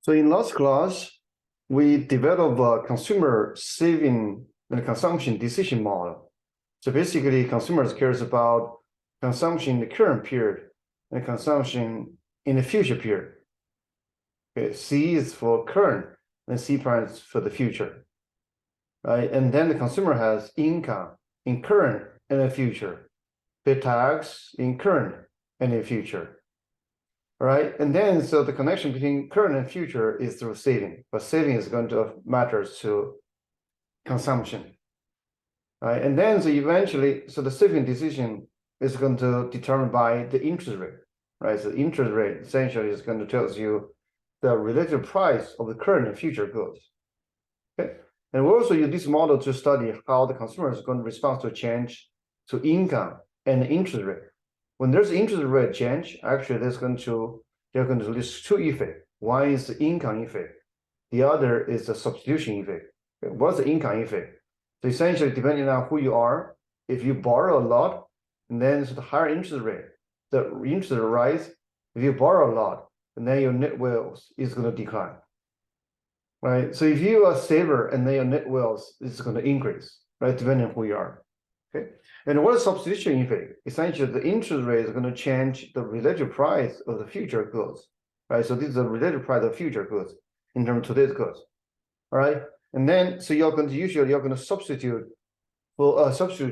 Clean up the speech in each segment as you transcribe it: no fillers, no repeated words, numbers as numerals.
So in last class, we developed a consumer saving and consumption decision model. So basically, consumers cares about consumption in the current period and consumption in the future period. Okay, C is for current and C prime is for the future, right? And then the consumer has income in current and the future, pay tax in current and in future. Right, and then so the connection between current and future is through saving, but saving is going to matter to consumption, right? And then so eventually, so the saving decision is going to determined by the interest rate, right? So interest rate essentially is going to tell you the relative price of the current and future goods. Okay, and we also use this model to study how the consumer is going to respond to a change to income and interest rate. When there's interest rate change, actually they're going to list two effects. One is the income effect. The other is the substitution effect. What's the income effect? So essentially, depending on who you are, if you borrow a lot, and then so the higher interest rate, the interest rise. If you borrow a lot, and then your net wealth is going to decline. Right. So if you are a saver, and then your net wealth is going to increase, right? Depending on who you are. Okay. And what is substitution effect? Essentially, the interest rate is going to change the relative price of the future goods, right? So this is the relative price of future goods in terms of today's goods, all right? And then, so you're going to substitute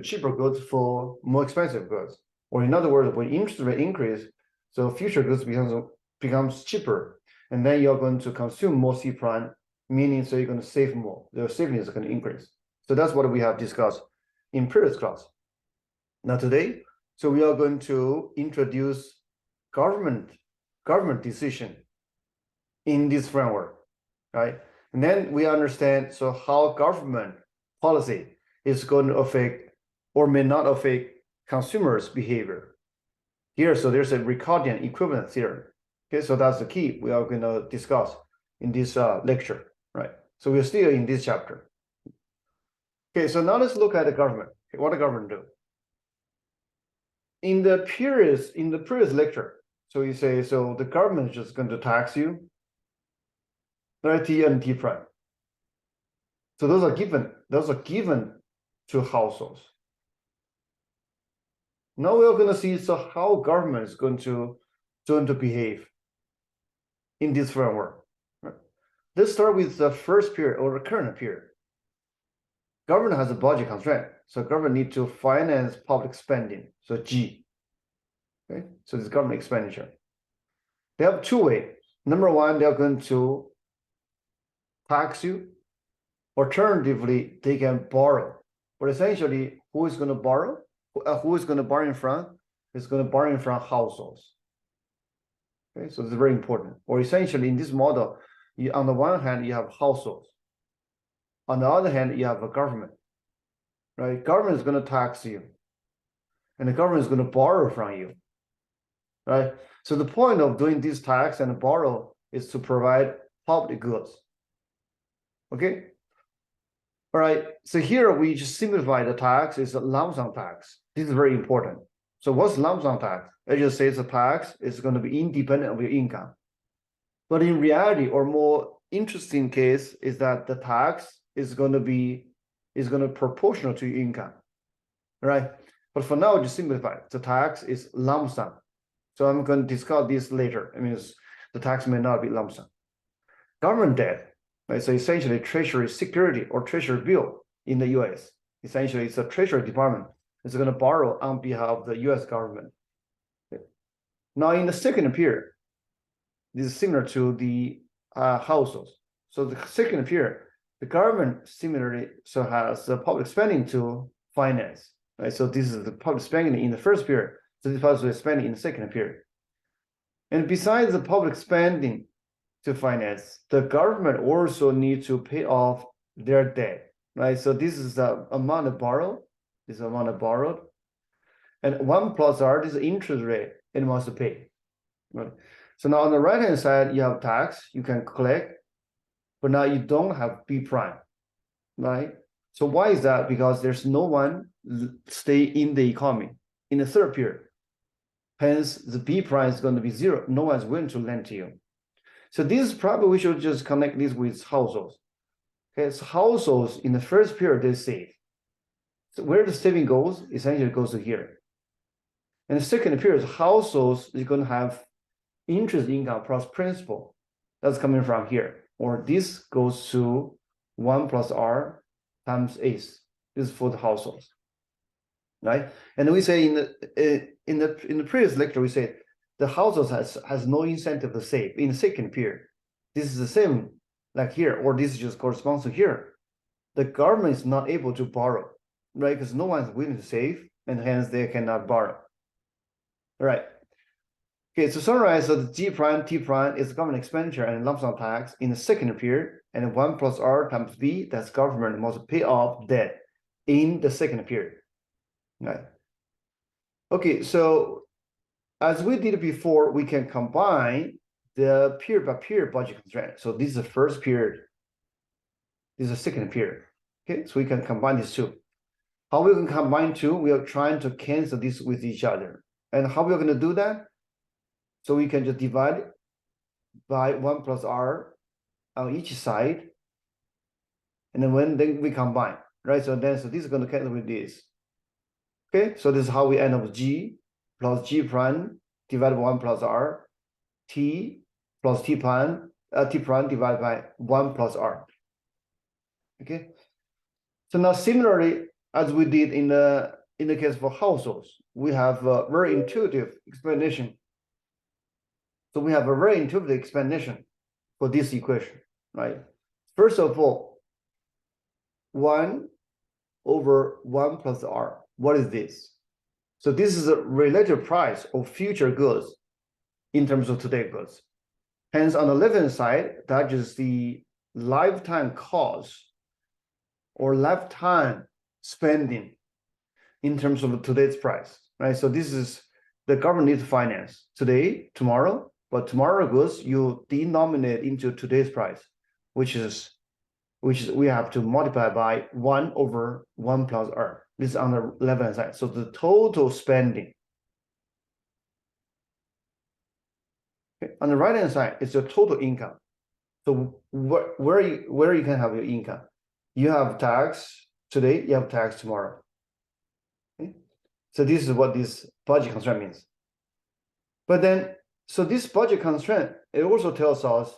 cheaper goods for more expensive goods, or in other words, when interest rate increase, so future goods becomes cheaper, and then you're going to consume more C prime, meaning so you're going to save more. The savings is going to increase. So that's what we have discussed in previous class. Now today, so we are going to introduce government decision in this framework, right? And then we understand so how government policy is going to affect or may not affect consumers' behavior. Here, so there's a Ricardian equivalence theorem. Okay, so that's the key we are going to discuss in this lecture, right? So we're still in this chapter. Okay, so now let's look at the government. Okay, what the government do? In the previous lecture, so you say, so the government is just going to tax you, right? T and T prime. So those are given to households. Now we're going to see so how government is going to behave in this framework. Right? Let's start with the first period or the current period. Government has a budget constraint, so government need to finance public spending, so G. Okay, so this government expenditure. They have two ways. Number one, they're going to tax you. Alternatively, they can borrow. But essentially, who is going to borrow? Who is going to borrow in from? Is going to borrow in from households. Okay, so this is very important. Or essentially, in this model, on the one hand, you have households. On the other hand, you have a government, right? Government is going to tax you, and the government is going to borrow from you, right? So the point of doing this tax and borrow is to provide public goods. Okay. All right. So here we just simplify the tax is a lump sum tax. This is very important. So what's lump sum tax? It just says the tax is going to be independent of your income. But in reality, or more interesting case, is that the tax is going to be proportional to your income, right? But for now, just simplify. The tax is lump sum. So I'm going to discuss this later. I mean, the tax may not be lump sum. Government debt, right? So essentially, Treasury security or Treasury bill in the U.S. Essentially, it's a Treasury Department is going to borrow on behalf of the U.S. government. Okay. Now, in the second period, this is similar to the households. So the second period, the government similarly so has the public spending to finance, right? So this is the public spending in the first period. So this public spending in the second period. And besides the public spending to finance, the government also needs to pay off their debt, right? So this is the amount borrowed. This amount borrowed, and 1 plus R is the interest rate it must pay. Right? So now on the right hand side, you have tax you can collect. But now you don't have B prime, right? So why is that? Because there's no one stay in the economy in the third period. Hence, the B prime is going to be zero. No one's willing to lend to you. So this probably we should just connect this with households. Okay, so households in the first period they save. So where the saving goes, essentially goes to here. And the second period, households is going to have interest income plus principal. That's coming from here. Or this goes to 1 plus R times ACE. This is for the households. Right? And we say in the previous lecture, we said the household has no incentive to save in the second period. This is the same like here, or this just corresponds to here. The government is not able to borrow, right? Because no one is willing to save, and hence they cannot borrow. All right. Okay, to summarize, so the G prime, T prime is government expenditure and lump sum tax in the second period, and 1 plus R times B, that's government must pay off debt in the second period. Right. Okay, so as we did before, we can combine the period by period budget constraint. So this is the first period. This is the second period. Okay, so we can combine these two. How we can combine two? We are trying to cancel this with each other. And how we're going to do that? So we can just divide by 1 plus R on each side. And then we combine, right? So this is going to cancel with this. Okay, so this is how we end up with G plus G prime divided by 1 plus R, T plus T prime divided by 1 plus R. Okay, so now similarly as we did in the case for households, we have a very intuitive explanation. So we have a very intuitive explanation for this equation, right? First of all, 1 over 1 plus R. What is this? So this is a relative price of future goods in terms of today's goods. Hence, on the left-hand side, that is the lifetime cost or lifetime spending in terms of today's price, right? So this is the government needs to finance today, tomorrow, but tomorrow goods you denominate into today's price, which is we have to multiply by 1 over 1 plus R. This is on the left-hand side. So the total spending. Okay. On the right-hand side, it's the total income. So where you can have your income? You have tax today, you have tax tomorrow. Okay. So this is what this budget constraint means. But then, so this budget constraint, it also tells us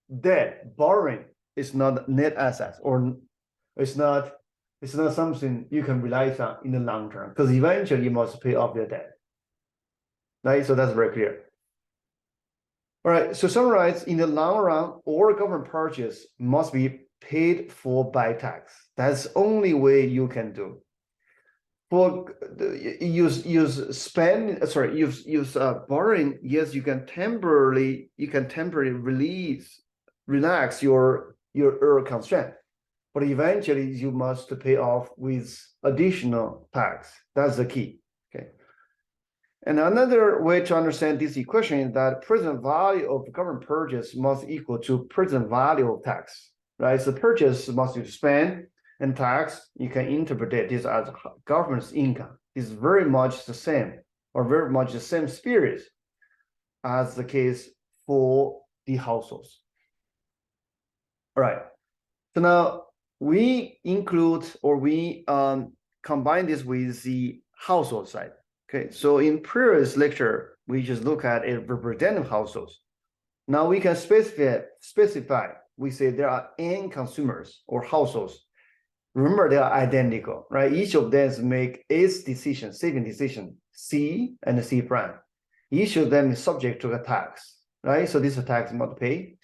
that borrowing is not net assets, or it's not something you can rely on in the long term, because eventually you must pay off your debt. Right? So that's very clear. All right, so summarize, in the long run, all government purchase must be paid for by tax. That's the only way you can do. For use borrowing, yes, you can temporarily relax your constraint, but eventually you must pay off with additional tax. That's the key. Okay. And another way to understand this equation is that present value of government purchase must equal to present value of tax, right? So purchase must be spent, and tax, you can interpret this as government's income. It's very much the same, or very much the same spirit as the case for the households. All right. So now we include, or we combine this with the household side. Okay. So in previous lecture, we just look at a representative households. Now we can specify. We say there are n consumers or households. Remember, they are identical, right? Each of them make its decision, saving decision, C and C prime. Each of them is subject to a tax, right? So this is a tax must pay.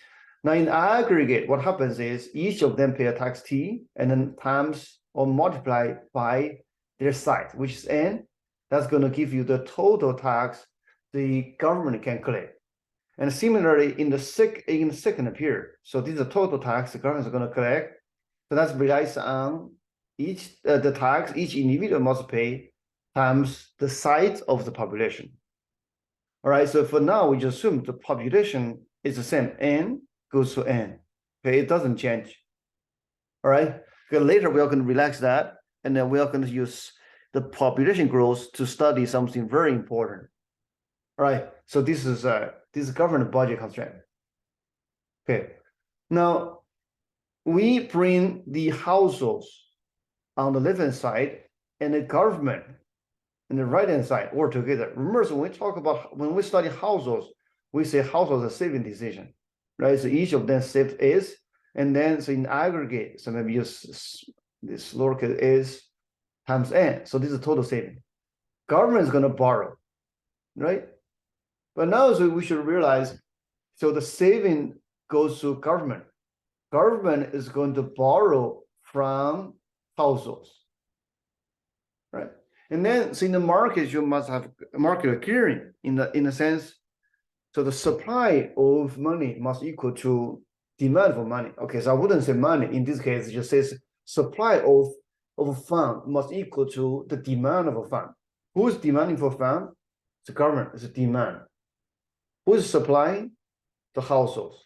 Now in aggregate, what happens is each of them pay a tax T and then times or multiply by their size, which is N. That's going to give you the total tax the government can collect. And similarly, in the second period, so this is the total tax the government is going to collect. So that's relies on each the tax each individual must pay times the size of the population. All right. So for now, we just assume the population is the same. N goes to N. Okay, it doesn't change. All right. Because later we are going to relax that, and then we are going to use the population growth to study something very important. All right. So this is government budget constraint. Okay. Now we bring the households on the left hand side and the government on the right hand side all together. Remember, so when we study households, we say households are saving decision, right? So each of them saved is, and then so in aggregate, so maybe use this lowercase is times n. So this is total saving. Government is going to borrow, right? But now so we should realize, so the saving goes to government. Government is going to borrow from households, right? And then so in the market, you must have market clearing in the sense, so the supply of money must equal to demand for money. Okay, so I wouldn't say money. In this case, it just says supply of a fund must equal to the demand of a fund. Who is demanding for fund? The government is a demand. Who is supplying? The households,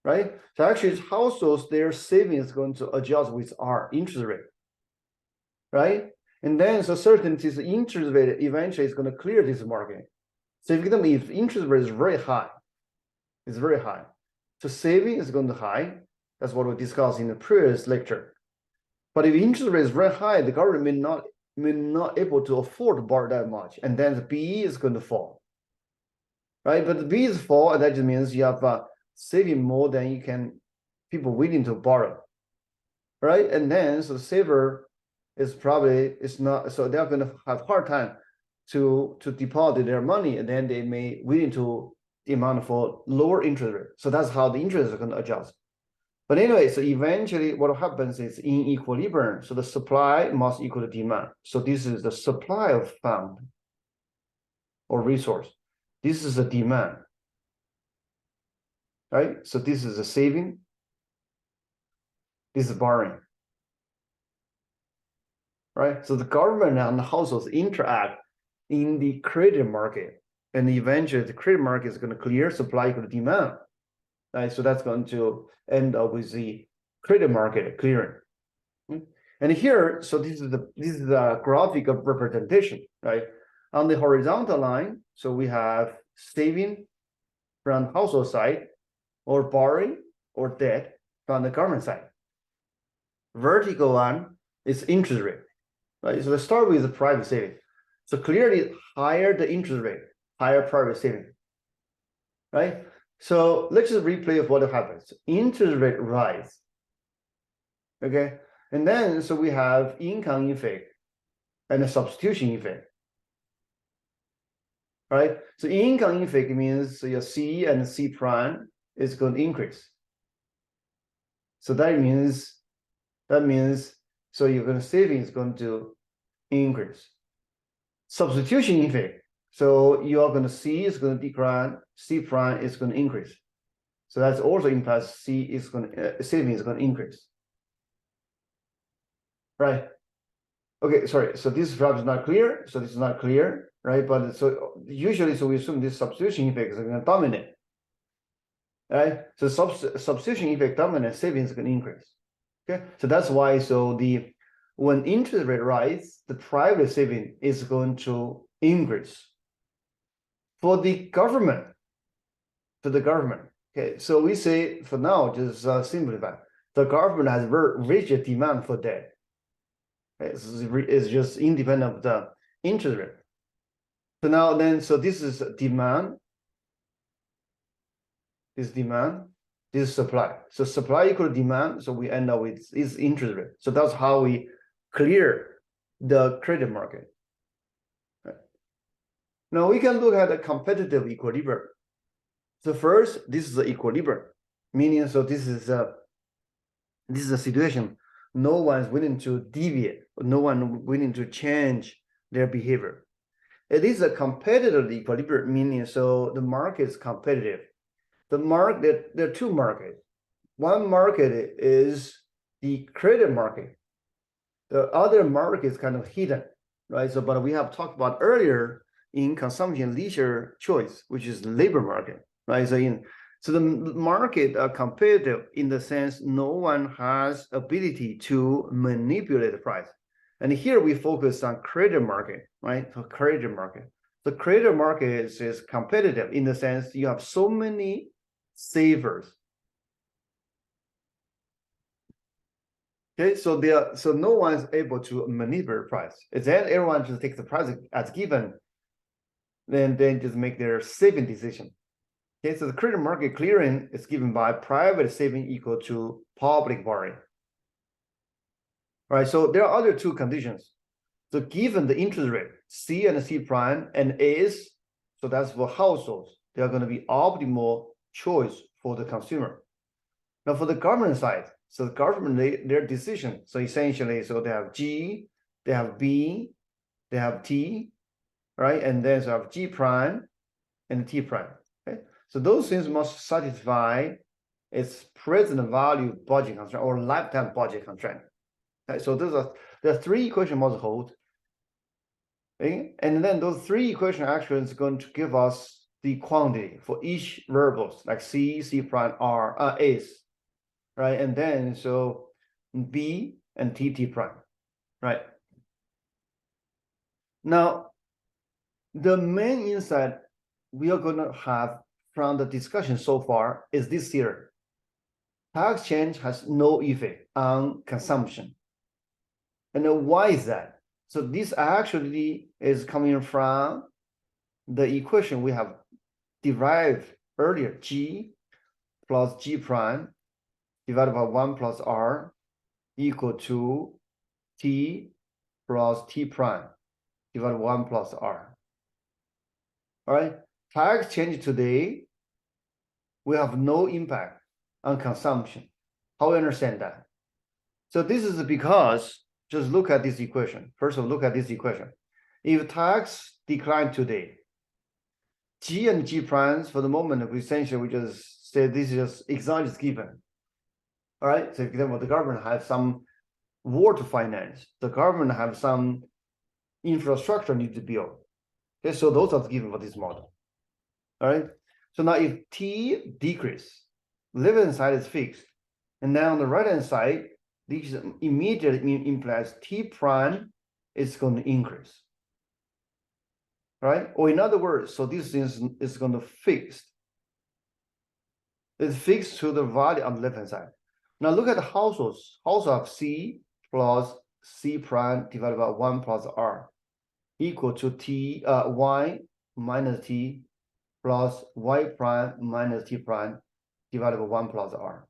right? So actually, households, their savings is going to adjust with our interest rate, right? And then so certainty is interest rate eventually is going to clear this market. So if interest rate is very high, it's very high. So saving is going to high. That's what we discussed in the previous lecture. But if interest rate is very high, the government may not able to afford to borrow that much, and then the BE is going to fall, right? But the BE is fall, and that just means you have saving more than you can, people willing to borrow, right? And then so the saver is probably not, so they're going to have hard time to deposit their money, and then they may willing to demand for lower interest rate. So that's how the interest is going to adjust. But anyway, so eventually what happens is in equilibrium, so the supply must equal the demand. So this is the supply of fund or resource. This is the demand, right? So this is the saving. This is borrowing, right? So the government and the households interact in the credit market, and eventually the credit market is going to clear, supply equal to demand, right? So that's going to end up with the credit market clearing. And here, so this is the graphic of representation, right? On the horizontal line, so we have saving from household side, or borrowing or debt from the government side. Vertical one is interest rate, right? So let's start with the private saving. So clearly, higher the interest rate, higher private saving, right? So let's just replay of what happens. Interest rate rise, okay? And then, so we have income effect and a substitution effect, right? So income effect means so your C and C prime is going to increase. So that means, so you're going to saving is going to increase. Substitution effect. So you are going to C is going to decline, C prime is going to increase. So that's also implies C is going to saving is going to increase. Right. Okay, sorry. So this perhaps is not clear. So this is not clear, right? But so usually, so we assume this substitution effect is going to dominate. Right. So substitution effect dominant, savings is going to increase. Okay. So that's why so when interest rate rise, the private saving is going to increase. For the government, okay, so we say for now, just simplify, the government has very rigid demand for debt. Okay, it's just independent of the interest rate. So now then, so this is demand, this demand, this is supply. So supply equal to demand, so we end up with this interest rate. So that's how we clear the credit market. Now we can look at the competitive equilibrium. So first, this is the equilibrium, meaning so this is a situation no one is willing to deviate, no one willing to change their behavior. It is a competitive equilibrium, meaning so the market is competitive. The market, there are two markets. One market is the credit market. The other market is kind of hidden, right? So, but we have talked about earlier in consumption leisure choice, which is the labor market, right? So the market are competitive in the sense no one has ability to manipulate the price. And here we focus on credit market, right? So credit market. The credit market is competitive in the sense you have so many savers. Okay, so no one is able to manipulate price. If then everyone just takes the price as given, then just make their saving decision. Okay, so the credit market clearing is given by private saving equal to public borrowing. Right, so there are other two conditions. So given the interest rate, C and C prime and is, so that's for households, they are going to be optimal choice for the consumer. Now for the government side, so the government, their decision, so essentially, so they have G, they have B, they have T, right? And then so have G prime and T prime, okay? So those things must satisfy its present value budget constraint or lifetime budget constraint. Okay? So there are three equations must hold. Okay? And then those three equations actually is going to give us the quantity for each variables like C, C prime, R, is, right? And then so B and T, T prime, right? Now, the main insight we are going to have from the discussion so far is this theory. Tax change has no effect on consumption. And then why is that? So this actually is coming from the equation we have derived earlier, G plus G prime divided by 1 plus R equal to T plus T prime divided by 1 plus R. All right, tax change today will have no impact on consumption. How do you understand that? So this is because, just look at this equation. First of all, look at this equation. If tax decline today, G and G primes, for the moment, we just say this is just exogenous given. All right, so for example, the government has some war to finance. The government have some infrastructure need to build. Okay, so those are given for this model. All right, so now if T decrease, left-hand side is fixed, and then on the right-hand side, this immediately implies T prime is going to increase. Right? Or in other words, so this is going to fix. It's fixed to the value on the left-hand side. Now look at the households. Household of C plus C prime divided by 1 plus R equal to T Y minus T plus Y prime minus T prime divided by 1 plus R.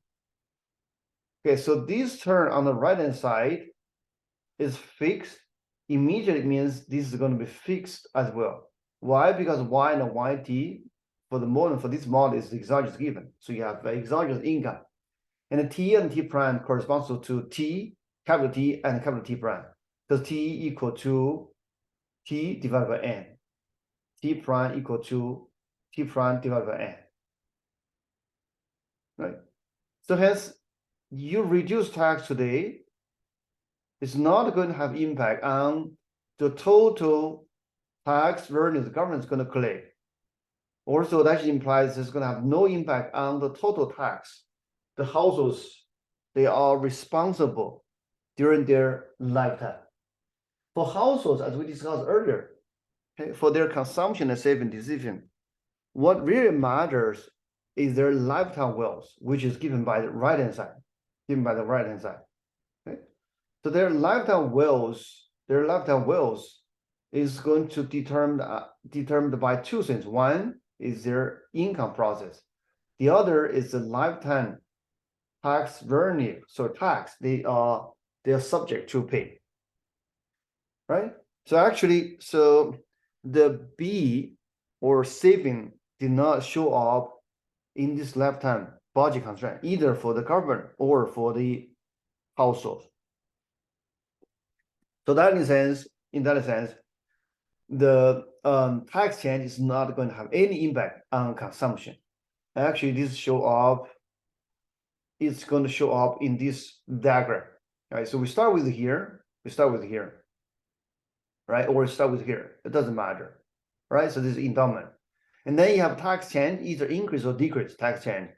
Okay, so this term on the right-hand side is fixed. Immediately means this is going to be fixed as well. Why? Because Y and YT for the model, for this model is exogenous given. So you have exogenous income. And the T and T prime corresponds to T, capital T and capital T prime. So T equal to T divided by N. T prime equal to T prime divided by N. Right? So hence, you reduce tax today, it's not going to have impact on the total tax revenue the government is going to collect. Also, that implies it's going to have no impact on the total tax the households they are responsible during their lifetime. For households, as we discussed earlier, okay, for their consumption and saving decision, what really matters is their lifetime wealth, which is given by the right-hand side, Okay? So their lifetime wealth is going to determined by two things. One is their income process. The other is the lifetime tax revenue. So tax they are subject to pay. Right? So actually, so the B or saving did not show up in this lifetime budget constraint, either for the government or for the household. So that in that sense, the tax change is not going to have any impact on consumption. Actually, this show up. It's going to show up in this diagram. Right? So we start with here. Right? Or start with here. It doesn't matter. Right? So this is endowment. And then you have tax change, either increase or decrease tax change.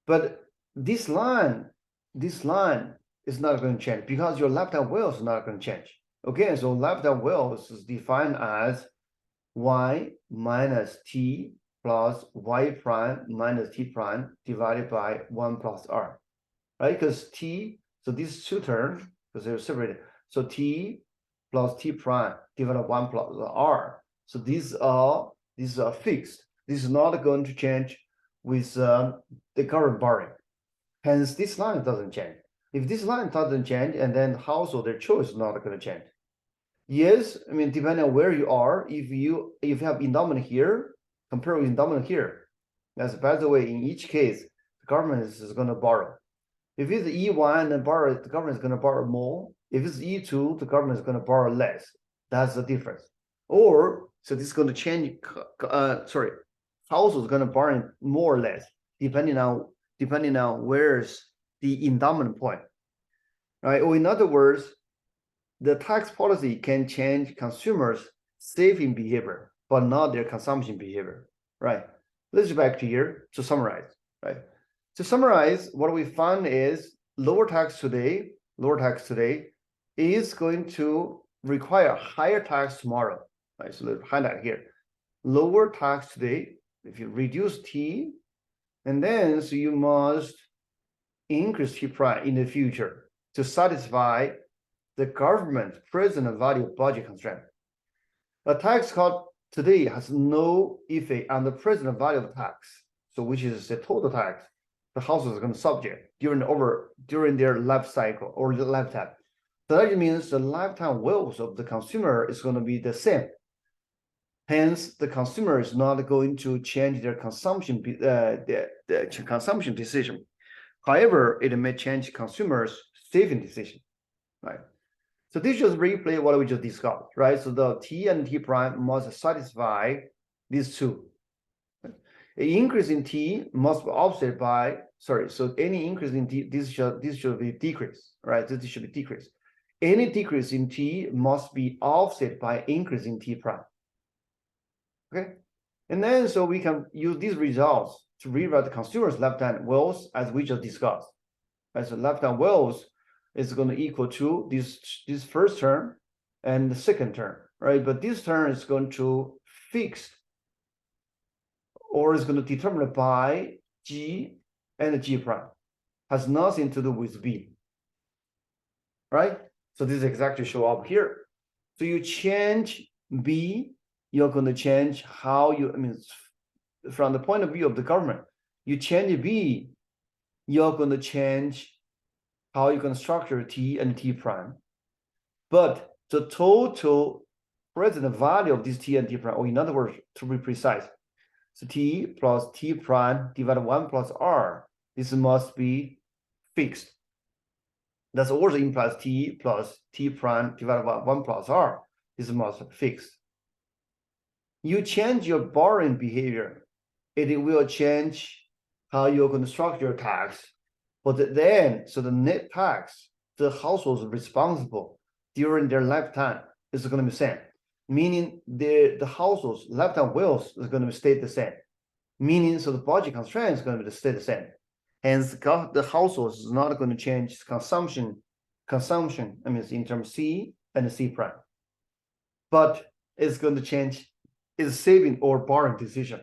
But this line is not going to change because your lifetime wealth is not going to change. Okay, so lifetime wealth is defined as y minus t plus y prime minus t prime divided by 1 plus r, right? Because t, so these two terms, because they're separated, so t plus t prime divided by 1 plus r. So these are fixed. This is not going to change with the current borrowing. Hence, this line doesn't change. If this line doesn't change, and then household, their choice is not going to change. Yes, I mean, depending on where you are, if you have endowment here, compare with endowment here. As by the way, in each case, the government is going to borrow. If it's E1 and borrow, the government is going to borrow more. If it's E2, the government is going to borrow less. That's the difference. Or so this is going to change. Household is going to borrow more or less depending on where's the endowment point, right? Or in other words, the tax policy can change consumers' saving behavior, but not their consumption behavior, right? Let's go back to here to summarize, right? To summarize, what we found is lower tax today is going to require higher tax tomorrow, right? So let's highlight here. Lower tax today, if you reduce T, and then so you must increase T prime in the future to satisfy the government's present value budget constraint. A tax cut today has no effect on the present value of tax, so which is the total tax the household is going to subject during their life cycle or the lifetime. So that means the lifetime wealth of the consumer is going to be the same. Hence, the consumer is not going to change their consumption consumption decision. However, it may change consumers' saving decision, right? So this just replay what we just discussed, right? So the T and T prime must satisfy these two. An increase in T must be offset by, so any increase in T, this should be decrease, right? This should be decrease. Any decrease in T must be offset by increase in T prime. Okay, and then so we can use these results to rewrite the consumer's lifetime wealth as we just discussed. Right, so lifetime wealth is going to equal to this first term and the second term, right? But this term is going to fix or is going to determine by G and G prime. Has nothing to do with B, right? So this exactly show up here. So you change B, you're going to change how you, from the point of view of the government, you change B, you're going to change how you're going to structure T and T prime. But the total present value of this T and T prime, or in other words, to be precise, so T plus T prime divided 1 plus R, this must be fixed. That also implies T plus T prime divided by 1 plus R, this must be fixed. You change your borrowing behavior, it will change how you're going to structure your tax. But then, so the net tax the households responsible during their lifetime is going to be the same. Meaning the household's lifetime wealth is going to stay the same. Meaning, so the budget constraint is going to stay the same. Hence, the household is not going to change consumption, in terms of C and C prime. But it's going to change its saving or borrowing decision.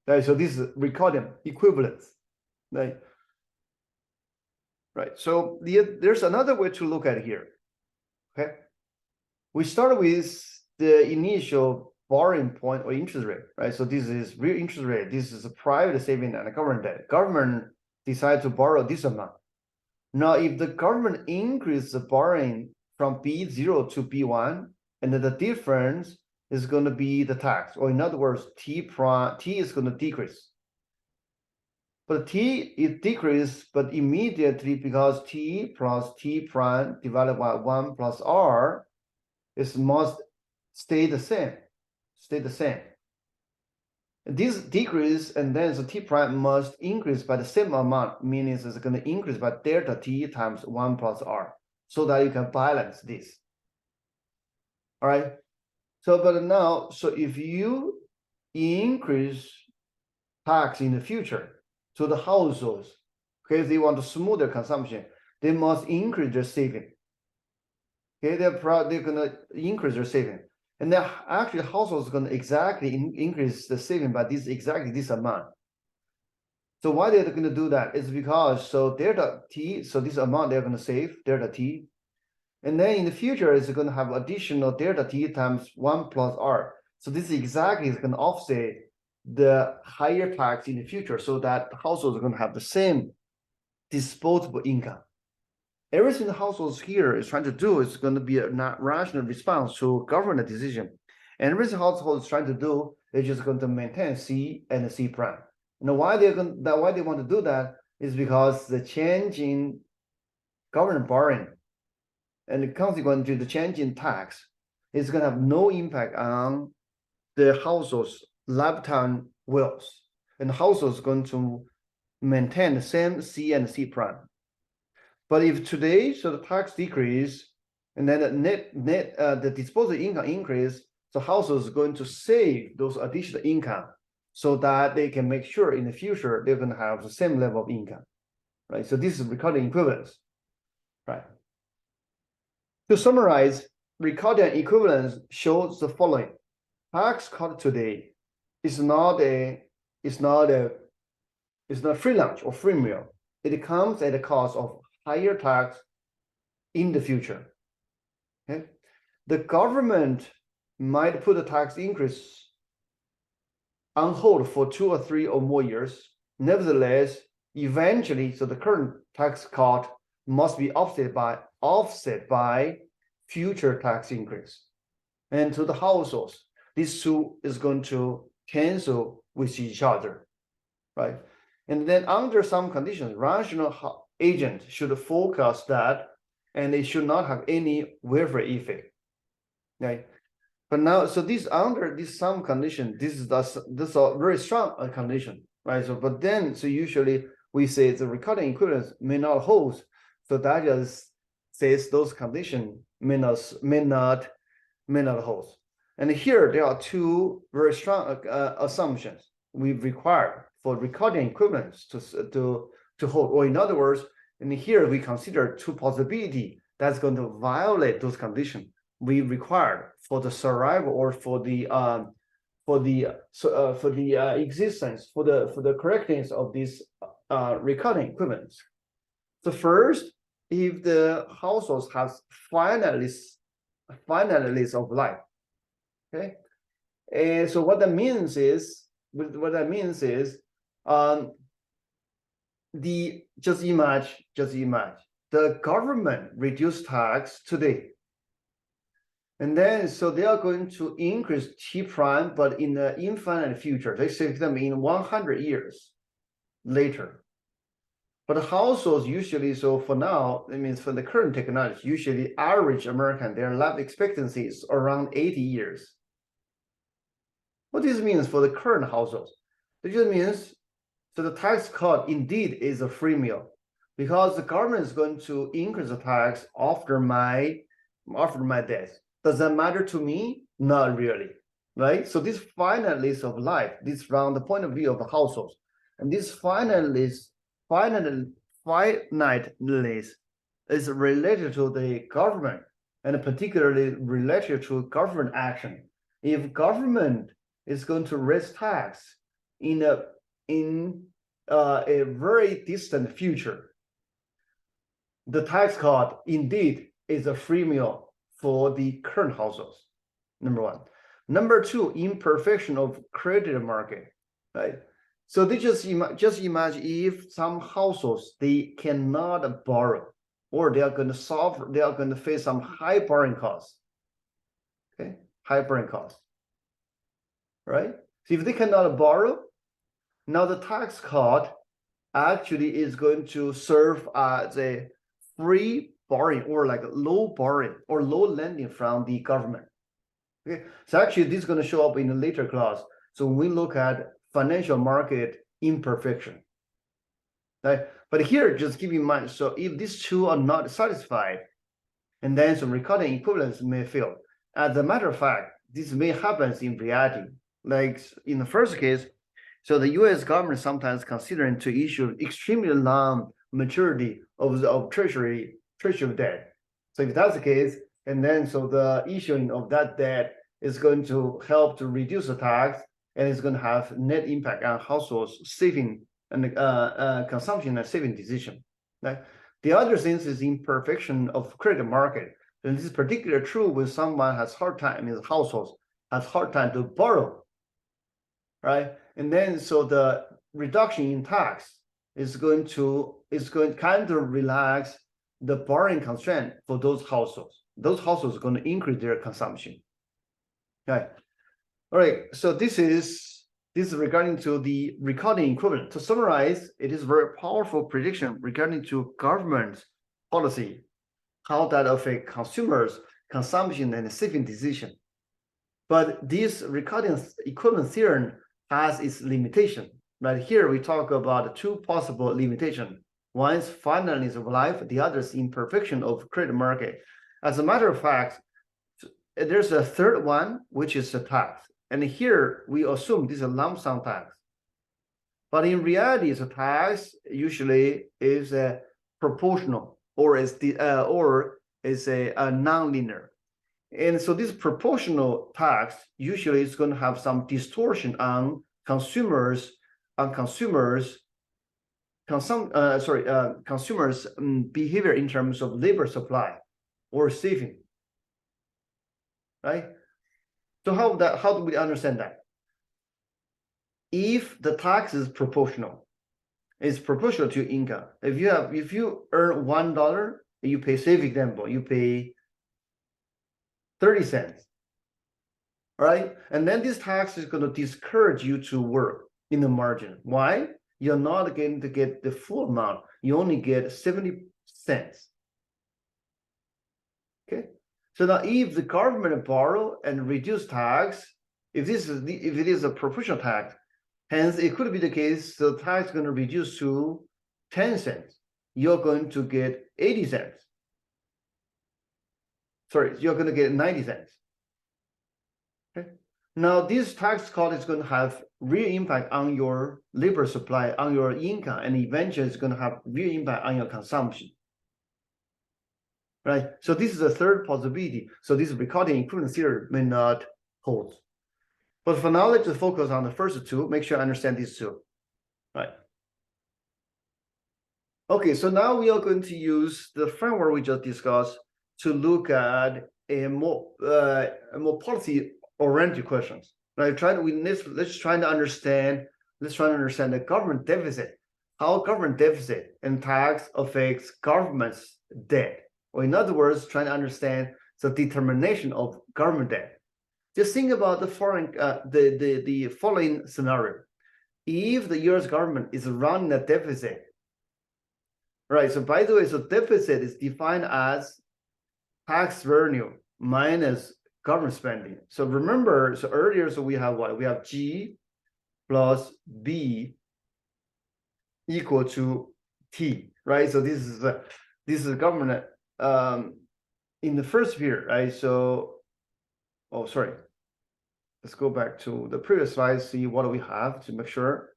Right? So this is recording equivalence. Right? Right. So there's another way to look at it here. Okay. We start with the initial borrowing point or interest rate, right? So this is real interest rate. This is a private saving and a government debt. Government decides to borrow this amount. Now, if the government increases the borrowing from B0 to B1, and then the difference is going to be the tax, or in other words, T is going to decrease. But T is decreased, but immediately because T plus T prime divided by 1 plus R must stay the same. This decrease, and then the T prime must increase by the same amount, meaning it's going to increase by delta T times 1 plus R, so that you can balance this. All right. So, but now, so if you increase tax in the future to the households, okay, they want to smooth their consumption, they must increase their saving. Okay, they're going to increase their saving. And then actually households going to exactly increase the saving by exactly this amount. So why they're going to do that is because so delta t, so this amount they're going to save delta t, and then in the future it's going to have additional delta t times 1 plus r. So this exactly is going to offset the higher tax in the future, so that households are going to have the same disposable income. Everything the households here is trying to do is going to be a not rational response to government decision. And everything household is trying to do is just going to maintain C and C prime. And why they want to do that is because the change in government borrowing and consequently the change in tax is going to have no impact on the household's lifetime wealth. And the household is going to maintain the same C and C prime. But if today, so the tax decrease, and then the disposable income increase, so households is going to save those additional income so that they can make sure in the future they're going to have the same level of income, right? So this is recording equivalence, right? To summarize, recording equivalence shows the following: tax cut today is not free lunch or free meal. It comes at the cost of higher tax in the future. Okay, the government might put the tax increase on hold for 2 or 3 or more years. Nevertheless, eventually, so the current tax cut must be offset by future tax increase. And to the households, these two is going to cancel with each other, right? And then under some conditions, rational agent should forecast that, and they should not have any welfare effect, right? But now, so this under this some condition, this is a very strong condition, right? So, but then, so usually we say the recording equivalence may not hold. So that just says those conditions may not hold. And here there are two very strong assumptions we require for recording equivalence to hold. Or in other words, and here we consider two possibilities that's going to violate those conditions we require for the survival or for the existence, for the correctness of this recording equivalence. So first, if the households have finite list of life, okay, and so what that means is just imagine the government reduced tax today, and then so they are going to increase T prime, but in the infinite future, they say them in 100 years later. But the households usually, so for now, it means for the current technology, usually average American, their life expectancy is around 80 years. What this means for the current households? It just means so the tax cut indeed is a free meal, because the government is going to increase the tax after my death. Does that matter to me? Not really, right? So this finite list of life, this from the point of view of the households, and this finite list is related to the government, and particularly related to government action. If government is going to raise tax in a very distant future, the tax cut indeed is a free meal for the current households. Number one. Number two, imperfection of credit market, right? So they just imagine if some households they cannot borrow, or they are going to face some high borrowing costs. Okay, high borrowing costs, right? So if they cannot borrow, now the tax cut actually is going to serve as a free borrowing or like low borrowing or low lending from the government. Okay, so actually this is going to show up in a later class. So when we look at financial market imperfection, right? But here, just keep in mind, so if these two are not satisfied, and then some recording equivalence may fail. As a matter of fact, this may happen in reality. Like in the first case, so the U.S. government sometimes considering to issue extremely long maturity of treasury debt. So if that's the case, and then so the issuing of that debt is going to help to reduce the tax, and it's going to have net impact on households saving and consumption and saving decision. Right? The other things is imperfection of credit market. And this is particularly true when someone has hard time in the households, has hard time to borrow, right? And then so the reduction in tax is going to kind of relax the borrowing constraint for those households. Those households are going to increase their consumption. Okay. All right. So this is regarding to the recording equivalent. To summarize, it is very powerful prediction regarding to government policy, how that affect consumers, consumption, and saving decision. But this recording equivalent theorem has its limitation. Right here, we talk about two possible limitations. One is finiteness of life, the other is imperfection of credit market. As a matter of fact, there's a third one, which is the tax. And here we assume this is a lump sum tax. But in reality, the tax usually is proportional or is a non-linear. And so this proportional tax usually is going to have some distortion on consumers' behavior in terms of labor supply or saving, right? So how do we understand that? If the tax is proportional, it's proportional to income. If you earn $1, you pay, say for example, you pay 30 cents, right? And then this tax is going to discourage you to work in the margin. Why? You're not going to get the full amount. You only get 70 cents. Okay. So now if the government borrow and reduce tax, if it is a proportional tax, hence it could be the case the tax is going to reduce to 10 cents. You're going to get 80 cents. Sorry, you're going to get 90 cents. Okay. Now this tax cut is going to have real impact on your labor supply, on your income, and eventually it's going to have real impact on your consumption. Right. So this is a third possibility. So this recording equivalent theory may not hold. But for now, let's just focus on the first two. Make sure I understand these two. Right. Okay, so now we are going to use the framework we just discussed to look at a more policy-oriented questions. Right. Let's try to understand the government deficit, how government deficit and tax affects government's debt. Or in other words, trying to understand the determination of government debt. Just think about the following scenario. If the US government is running a deficit, right? So by the way, so deficit is defined as tax revenue minus government spending. So remember, so earlier, so we have what? We have G plus B equal to T, right? So this is government in the first period, right? So, oh, sorry. Let's go back to the previous slide, see what do we have to make sure.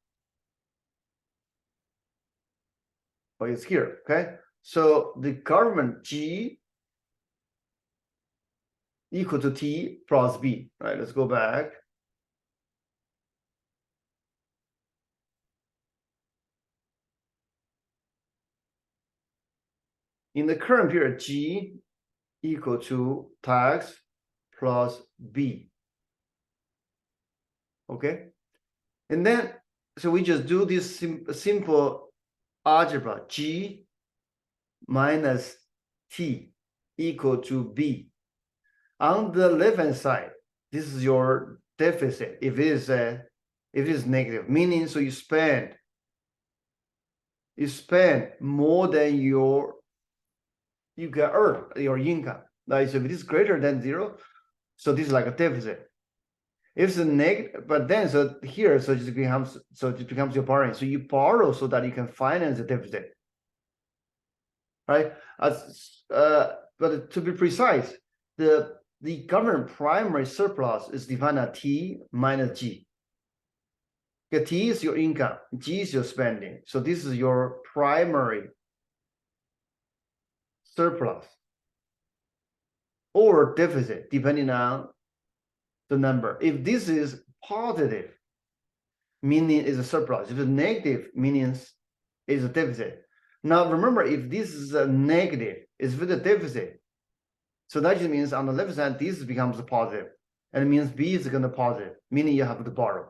Oh, it's here, okay? So the government G equal to T plus B, right? Let's go back. In the current period, G equal to tax plus B. Okay. And then, so we just do this simple algebra, G minus T equal to B. On the left-hand side, this is your deficit. If it is negative, meaning so you spend more than you can earn your income. Right? So if it is greater than 0, so this is like a deficit. If it's a negative, but then so here, so it becomes your borrowing. So you borrow so that you can finance the deficit. Right? But to be precise, the government primary surplus is defined as T minus G. Okay, T is your income, G is your spending. So this is your primary surplus or deficit, depending on the number. If this is positive, meaning is a surplus. If it's negative, meaning is a deficit. Now remember, if this is a negative, it's with a deficit. So that just means on the left side, this becomes positive. And it means B is going to positive, meaning you have to borrow.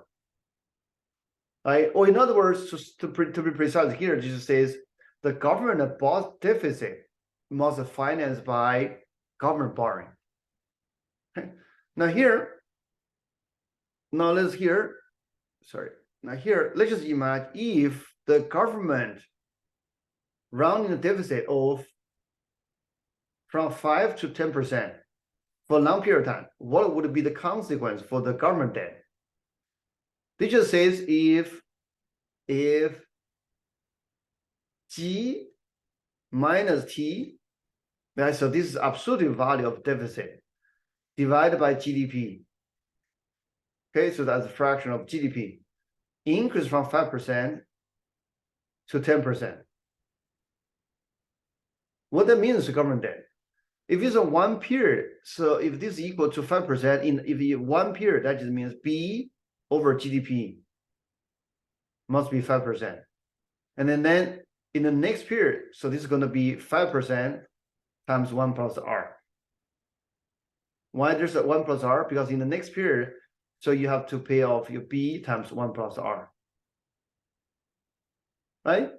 Right? Or in other words, to be precise here, it just says the government deficit must be financed by government borrowing. Okay. Now here, now let's here, sorry. Now here, let's just imagine if the government running a deficit of from 5 to 10% for a long period of time, what would be the consequence for the government debt? This just says if G minus T, right? So this is absolute value of deficit divided by GDP. Okay, so that's a fraction of GDP. Increase from 5% to 10%. What that means to government debt? If it's a one period, so if this is equal to 5% if one period, that just means B over GDP must be 5%. And then in the next period, so this is going to be 5% times 1 plus R. Why there's a 1 plus R? Because in the next period, so you have to pay off your B times 1 plus R. Right?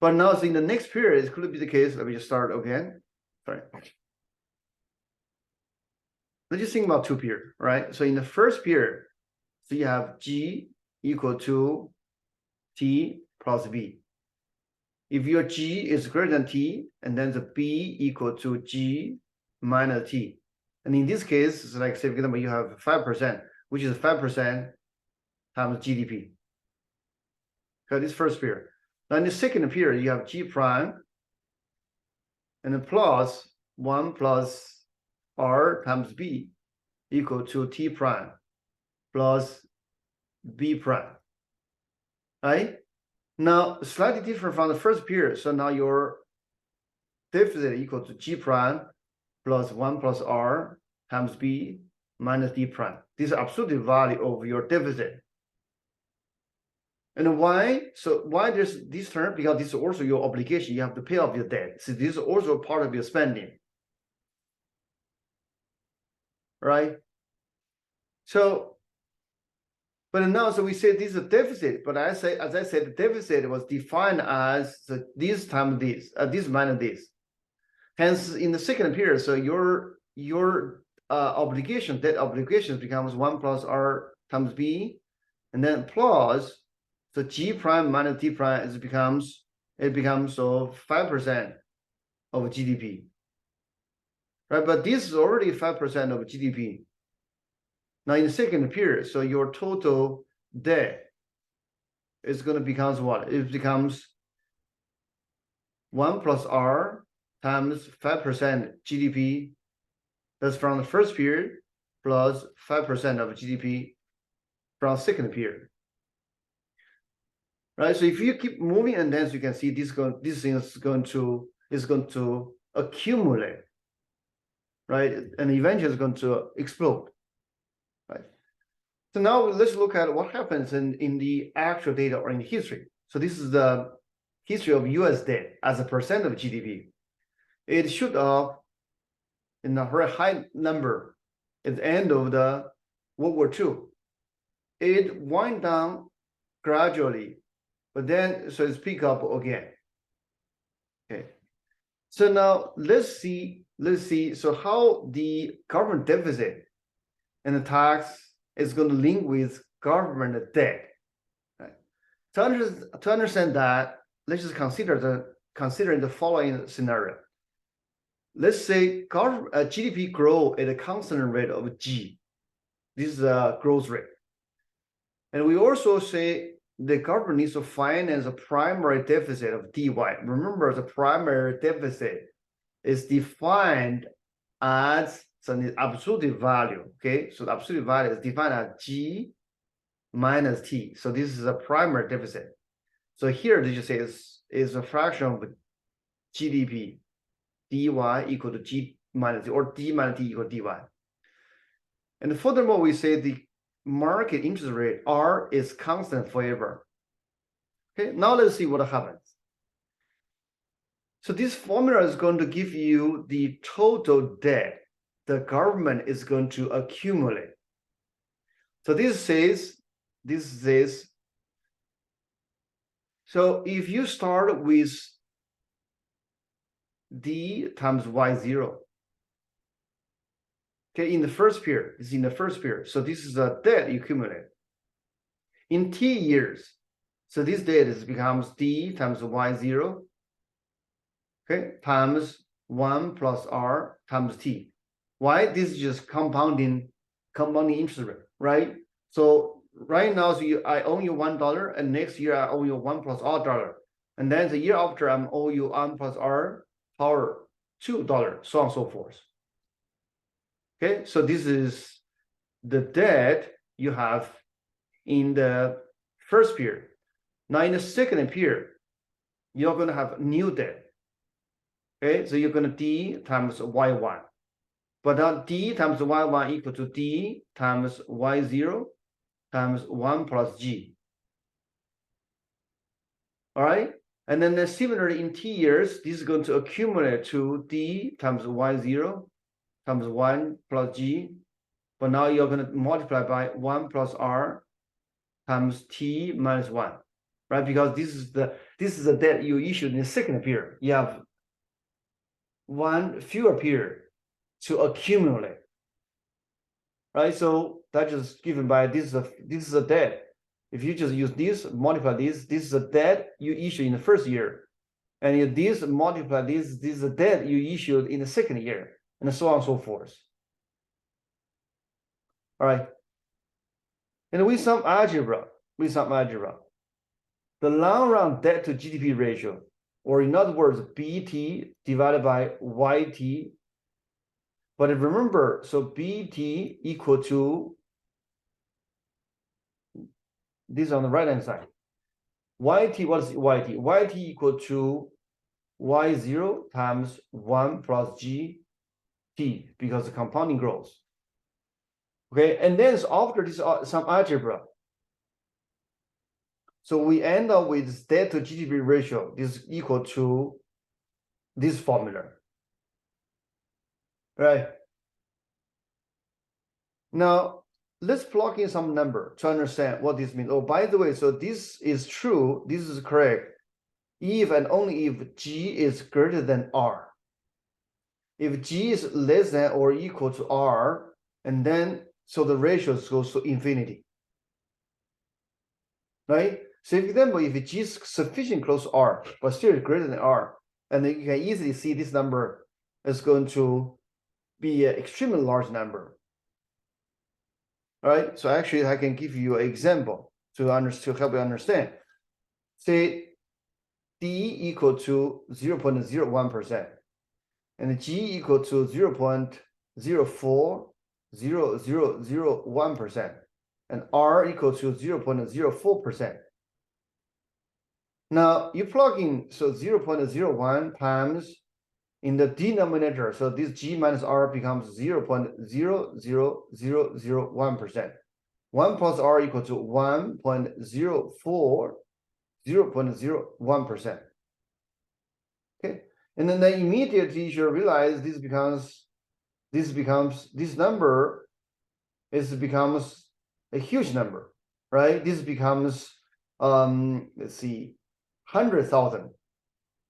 But now, so in the next period, it could be the case. Let me just start again. Sorry. Let's just think about two periods, right? So in the first period, so you have G equal to T plus B. If your G is greater than T, and then the B equal to G minus T. And in this case, it's like, say, for example, you have 5%, which is 5% times GDP. Okay, this first period. Now in the second period, you have G prime and then plus 1 plus R times B equal to T prime plus B prime. Right? Now, slightly different from the first period. So now your deficit equal to G prime plus 1 plus R times B minus D prime. This is absolute value of your deficit. And why? So why there's this term? Because this is also your obligation. You have to pay off your debt. So this is also part of your spending. Right? So, but now, so we say this is a deficit, but as I said, the deficit was defined as this times this minus this. Hence, in the second period, so your obligation, debt obligations becomes 1 plus R times B, and then plus so G prime minus D prime becomes so 5% of GDP. Right, but this is already 5% of GDP. Now in the second period, so your total debt is going to become what? It becomes 1 plus R times 5% GDP. That's from the first period plus 5% of GDP from second period. Right. So if you keep moving, and then you can see this thing is going to accumulate. Right, and eventually it's going to explode. Right. So now let's look at what happens in the actual data or in history. So this is the history of US debt as a percent of GDP. It shoot up in a very high number at the end of the World War II. It wind down gradually, but then so it's pick up again. Okay. So now let's see so how the government deficit and the tax is going to link with government debt. Right? To understand that, let's just consider the following scenario. Let's say GDP grow at a constant rate of G. This is a growth rate. And we also say the government needs to finance a primary deficit of dy. Remember, the primary deficit is defined as the absolute value. Okay, so the absolute value is defined as G minus T. So this is a primary deficit. So here they just say is a fraction of GDP, dy equal to G minus T, or D minus T equal to dy. And furthermore, we say the market interest rate R is constant forever. Okay, now let's see what happens. So this formula is going to give you the total debt the government is going to accumulate. So this says, so if you start with D times Y0, okay, in the first period, it's in the first period. So this is the debt accumulated. In T years, so this debt becomes D times Y0, okay, times 1 plus R times T. Why? This is just compounding interest rate, right? So right now, so I owe you $1, and next year I owe you 1 plus R$, and then the year after I'm owe you 1 plus R power $2, so on and so forth. Okay, so this is the debt you have in the first period. Now in the second period, you're going to have new debt. Okay, so you're going to D times Y1. But now D times Y1 equal to D times Y0 times 1 plus G. All right, and then similarly in T years, this is going to accumulate to D times Y0 times 1 plus G. But now you're going to multiply by 1 plus R times T minus 1, right? Because this is the debt you issued in the second period. You have one fewer period to accumulate, right? So that is given by this is a debt. If you just use this, multiply this is a debt you issued in the first year, and if this multiply this is a debt you issued in the second year, and so on and so forth. All right, and with some algebra, the long run debt to GDP ratio, or in other words, BT divided by YT. But remember, so BT equal to this on the right hand side. YT, what is YT? YT equal to Y0 times 1 plus GT, because the compounding growth. Okay, and then so after this some algebra, so we end up with debt to GDP ratio is equal to this formula, right? Now let's plug in some number to understand what this means. Oh, by the way, so this is true, this is correct if and only if G is greater than R. If G is less than or equal to R, and then so the ratio goes to infinity, right? So for example, if G is sufficient close to R, but still greater than R, and then you can easily see this number is going to be an extremely large number. All right, so actually I can give you an example to help you understand. Say D equal to 0.01%, and G equal to 0.040001%, and R equal to 0.04%. Now you plug in, so 0.01 times in the denominator, so this G minus R becomes 0.00001%. 1 plus R equal to 0.01%. Okay, and then immediately you should realize this number becomes a huge number, right? This becomes let's see, 100,000,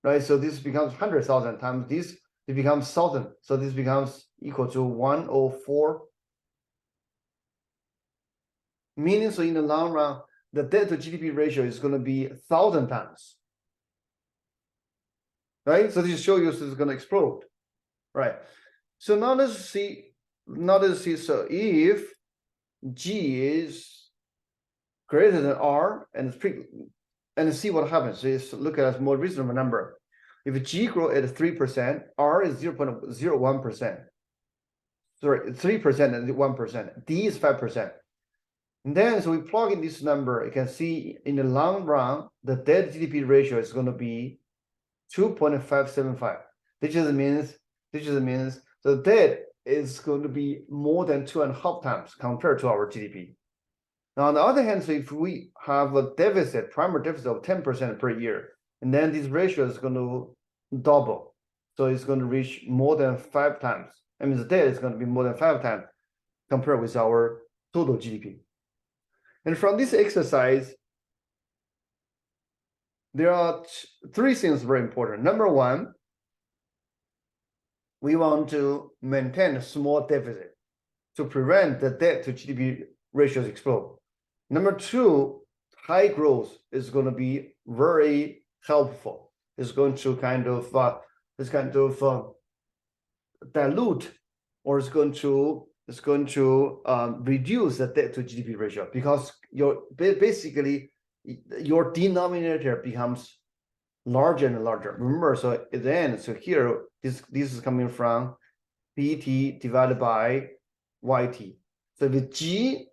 right? So this becomes 100,000 times this, it becomes 1,000. So this becomes equal to 104. Meaning, so in the long run, the debt to GDP ratio is going to be 1,000 times, right? So this shows you this is going to explode, right? So now let's see. So if G is greater than R and see what happens. So let's look at a more reasonable number. If G grow at 3%, R is 0.01%. Sorry, 3% and 1%. D is 5%. And then, so we plug in this number, you can see in the long run, the debt GDP ratio is going to be 2.575. This just means the debt is going to be more than 2.5 times compared to our GDP. Now, on the other hand, so if we have a deficit, primary deficit of 10% per year, and then this ratio is going to double. So it's going to reach more than 5 times. I mean, the debt is going to be more than 5 times compared with our total GDP. And from this exercise, there are 3 things very important. Number one, we want to maintain a small deficit to prevent the debt to GDP ratios explode. Number 2, high growth is going to be very helpful. It's going to kind of dilute, or it's going to reduce the debt to GDP ratio, because basically your denominator becomes larger and larger. Remember, so at the end, so here this is coming from BT divided by YT. So the G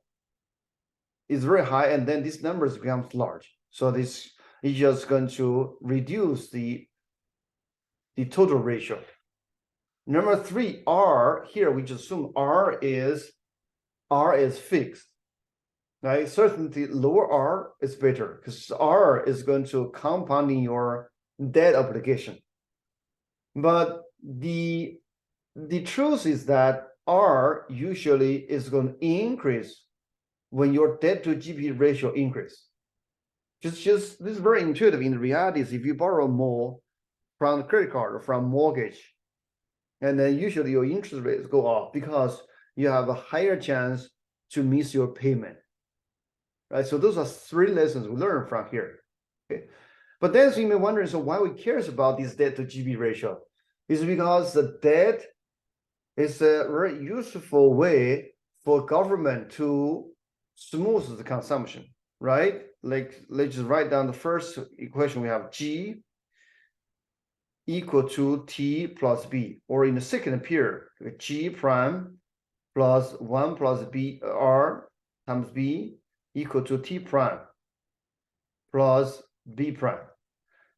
is very high, and then this number becomes large. So this is just going to reduce the total ratio. Number 3, R, here we just assume R is fixed. Right? Certainly lower R is better, because R is going to compounding your debt obligation. But the truth is that R usually is going to increase when your debt to GDP ratio increase. Just this is very intuitive. In reality, is if you borrow more from the credit card or from mortgage, and then usually your interest rates go up because you have a higher chance to miss your payment. Right? So those are 3 lessons we learned from here. Okay. But then you may wonder, so why we cares about this debt to GDP ratio? It's because the debt is a very useful way for government to smooth the consumption, right? Like, let's just write down the first equation. We have G equal to T plus B, or in the second period, G prime plus 1 plus B R times B equal to T prime plus B prime.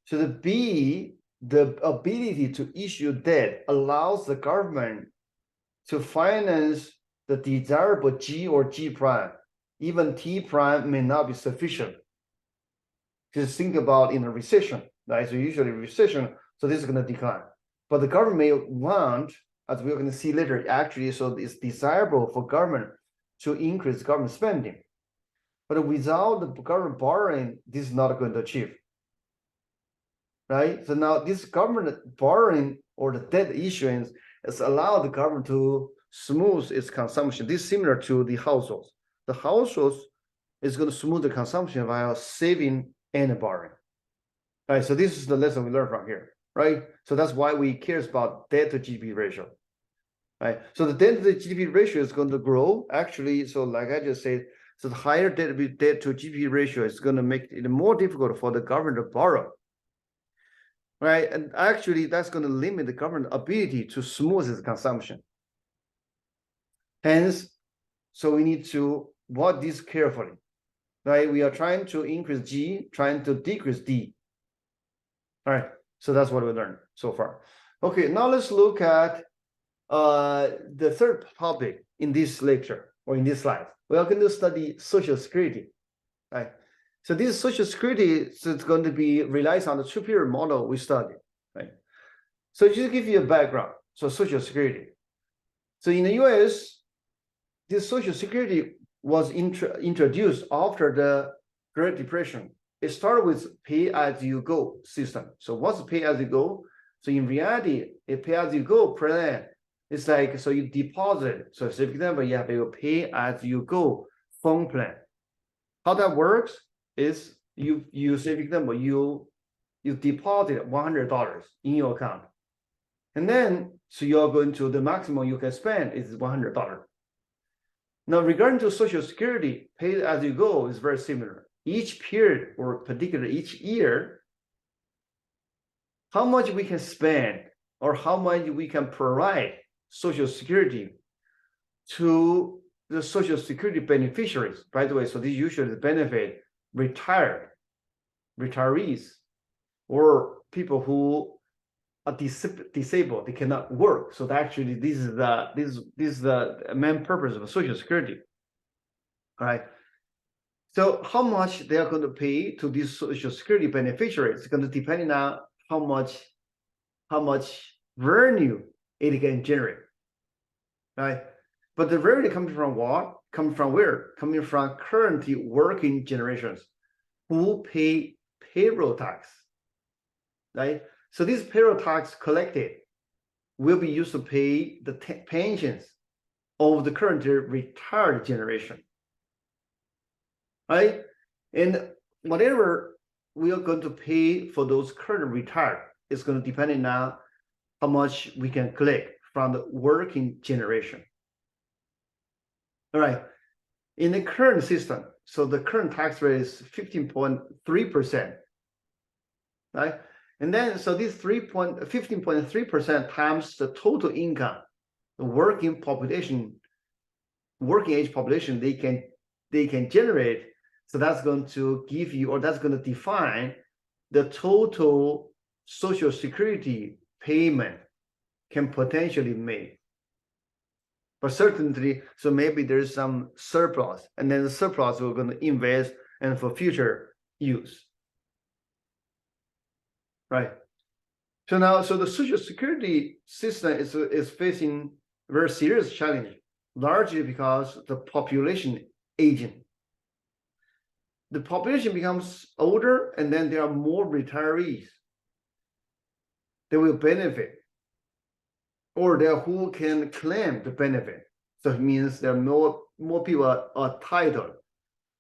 So the B, the ability to issue debt allows the government to finance the desirable G or G prime. Even T prime may not be sufficient. Just think about in a recession, right? So usually recession, so this is going to decline. But the government may want, as we're going to see later, actually, so it's desirable for government to increase government spending. But without the government borrowing, this is not going to achieve. Right? So now this government borrowing or the debt issuance has allowed the government to smooth its consumption. This is similar to the households. The households is going to smooth the consumption while saving and borrowing. Right? So this is the lesson we learned from here. Right? So that's why we care about debt to GDP ratio. Right? So the debt to the GDP ratio is going to grow. Actually, so like I just said, so the higher debt to GDP ratio is going to make it more difficult for the government to borrow. Right? And actually, that's going to limit the government ability to smooth its consumption. Hence, so we need to watch this carefully. Right? We are trying to increase G, trying to decrease D. All right. So that's what we learned so far. Okay, now let's look at the third topic in this lecture or in this slide. We are going to study Social Security. Right? So this Social Security is going to be relies on the 2-period model we studied. Right? So just to give you a background, so Social Security. So in the US, this Social Security was introduced after the Great Depression. It started with pay-as-you-go system. So what's pay-as-you-go? So in reality, a pay-as-you-go plan is like, so you deposit. So for example, you have a pay-as-you-go phone plan. How that works is you say, for example, you deposit $100 in your account. And then, so you're going to, the maximum you can spend is $100. Now, regarding to Social Security, pay-as-you-go is very similar. Each period, or particularly each year, how much we can spend or how much we can provide Social Security to the Social Security beneficiaries. By the way, so these usually benefit retirees, or people who disabled, they cannot work. So actually, this is the main purpose of Social Security. All right. So how much they are going to pay to these Social Security beneficiaries is going to depend on how much revenue it can generate. Right. But the revenue comes from what? Coming from where? Coming from currently working generations who pay payroll tax. Right. So this payroll tax collected will be used to pay the pensions of the currently retired generation. Right? And whatever we are going to pay for those current retired is going to depend on how much we can collect from the working generation. All right. In the current system, so the current tax rate is 15.3%. Right? And then so this 15.3% times the total income, the working age population they can generate. So that's going to give you, or that's going to define the total Social Security payment can potentially make. But certainly, so maybe there's some surplus, and then the surplus we're going to invest and for future use. Right. So now, so the Social Security system is facing very serious challenge, largely because the population aging. The population becomes older, and then there are more retirees that will benefit, or there who can claim the benefit. So it means there are more people are entitled.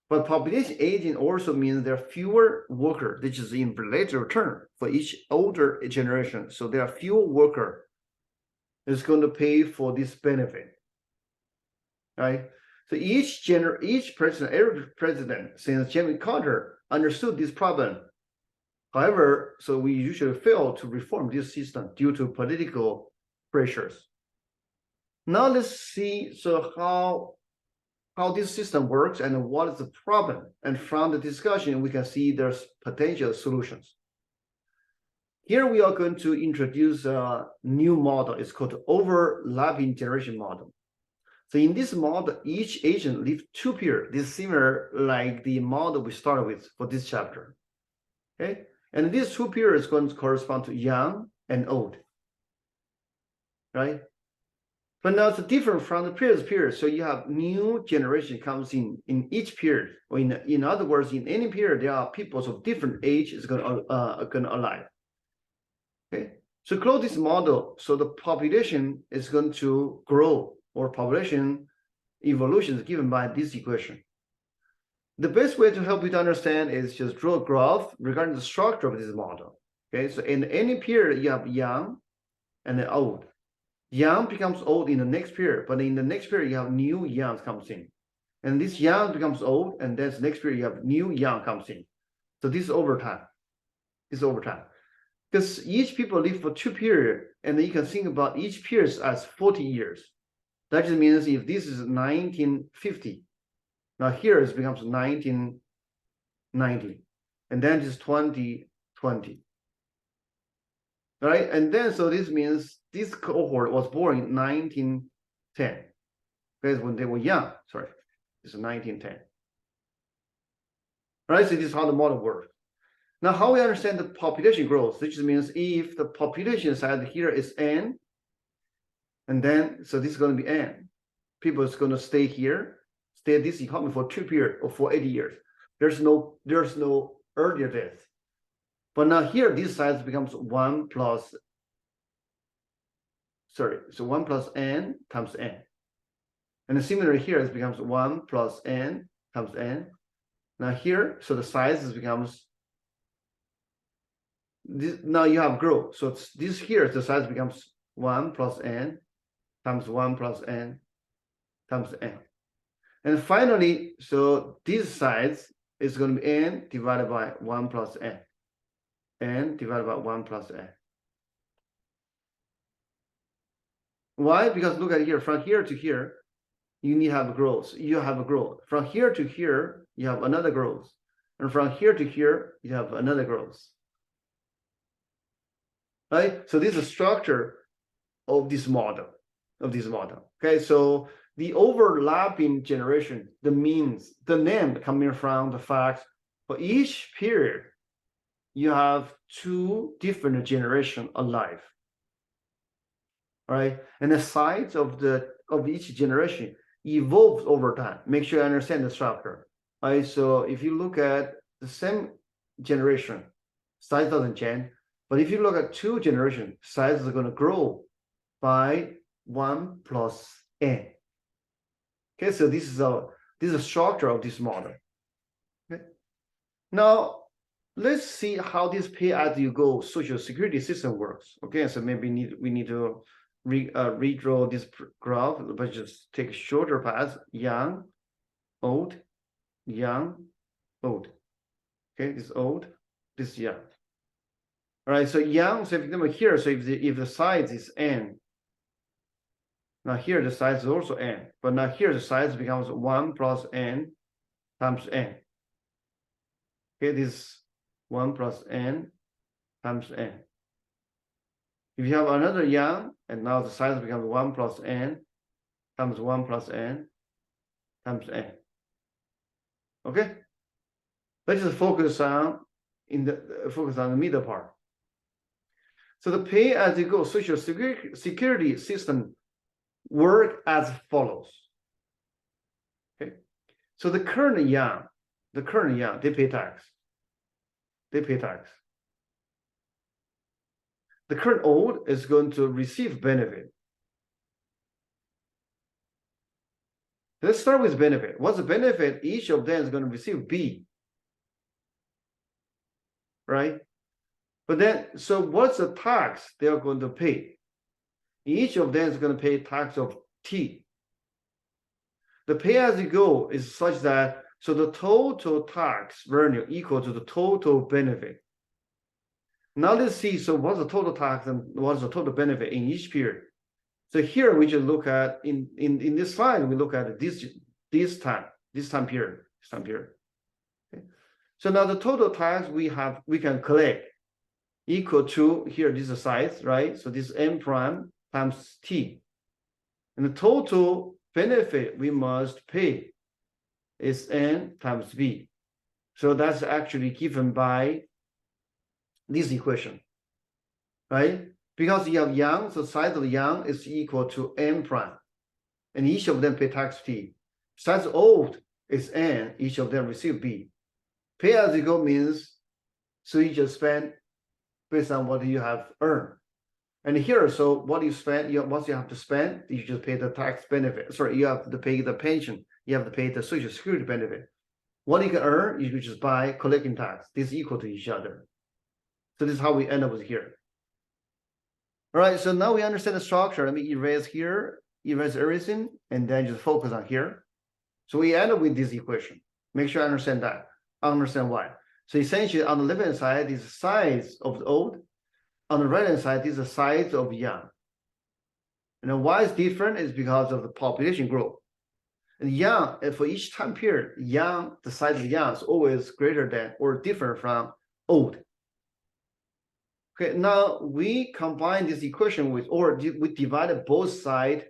But population aging also means there are fewer workers, which is in relative term for each older generation. So there are fewer workers is going to pay for this benefit, right? So every president since Jimmy Carter understood this problem. However, so we usually fail to reform this system due to political pressures. Now let's see so how this system works and what is the problem. And from the discussion, we can see there's potential solutions. Here we are going to introduce a new model. It's called overlapping generation model. So in this model, each agent lives 2 periods. This is similar like the model we started with for this chapter. Okay, and these 2 periods going to correspond to young and old. Right? But now it's different from the previous period. So you have new generation comes in each period. Or in other words, in any period, there are people of different ages going to alive. Okay, so close this model. So the population is going to grow, or population evolution is given by this equation. The best way to help you to understand is just draw a graph regarding the structure of this model. Okay, so in any period, you have young and then old. Young becomes old in the next period, but in the next period, you have new young comes in. And this young becomes old, and then the next period, you have new young comes in. So this is over time. This is over time. Because each people live for 2 periods, and then you can think about each period as 40 years. That just means if this is 1950, now here it becomes 1990, and then it's 2020. Right? And then so this means this cohort was born in 1910. Because when they were young, sorry, it's 1910. Right? So this is how the model works. Now, how we understand the population growth, which means if the population size here is n, and then so this is going to be n, people is going to stay here, stay at this economy for 2 periods or for 80 years. There's no earlier death. But now here, this size becomes 1 plus, sorry, so 1 plus n times n. And similarly here, it becomes 1 plus n times n. Now here, so the size becomes, this, now you have growth. So it's this here, the size becomes 1 plus n times 1 plus n times n. And finally, so this size is going to be n divided by 1 plus n. N divided by 1 plus n. Why? Because look at here, from here to here, you need to have growth. You have a growth. From here to here, you have another growth. And from here to here, you have another growth. right? So this is the structure of this model, Okay, so the overlapping generation, the name coming from the fact for each period, you have two different generations alive, right? And the size of each generation evolves over time. Make sure you understand the structure, right? So if you look at the same generation, size doesn't change, but if you look at two generations, size is going to grow by 1 plus n. Okay, so this is a structure of this model. Okay. Now let's see how this pay-as-you-go social security system works. Okay, so maybe we need to redraw this graph, but just take a shorter path: young, old, young, old. Okay, this is old, this is young. All right, so young. So if you come here, so if the size is n, now here the size is also n, but now here the size becomes 1 plus n times n. Okay, this 1 plus n times n. If you have another young, and now the size becomes 1 plus n times 1 plus n times n. Okay, let's just focus on the middle part. So the pay-as-you-go social security system work as follows. Okay, so the current young, they pay tax. The current old is going to receive benefit. Let's start with benefit. What's the benefit? Each of them is going to receive B, right? But then, so what's the tax they are going to pay? Each of them is going to pay tax of T. The pay-as-you-go is such that, so the total tax revenue equal to the total benefit. Now let's see, so what's the total tax and what's the total benefit in each period? So here we just look at, in this slide, we look at this time period. Okay. So now the total tax we can collect equal to, here this is the size, right? So this is n prime times T. And the total benefit we must pay is n times B. So that's actually given by this equation, right? Because you have young, so size of young is equal to n prime, and each of them pay tax T. Size old is n, each of them receive B. Pay-as-you-go means, so you just spend based on what you have earned. And here, so what you spend, once you have to spend, you just pay the tax benefit. Sorry, you have to pay the pension, you have to pay the social security benefit. What you can earn, you just buy collecting tax. This is equal to each other. So this is how we end up with here. All right, so now we understand the structure. Let me erase here, erase everything, and then just focus on here. So we end up with this equation. Make sure I understand that. I understand why. So essentially, on the left-hand side is the size of the old. On the right-hand side is the size of young. And why it's different is because of the population growth. And young, and for each time period, young, the size of young is always greater than or different from old. Okay, now we combine this equation with, or we divided both sides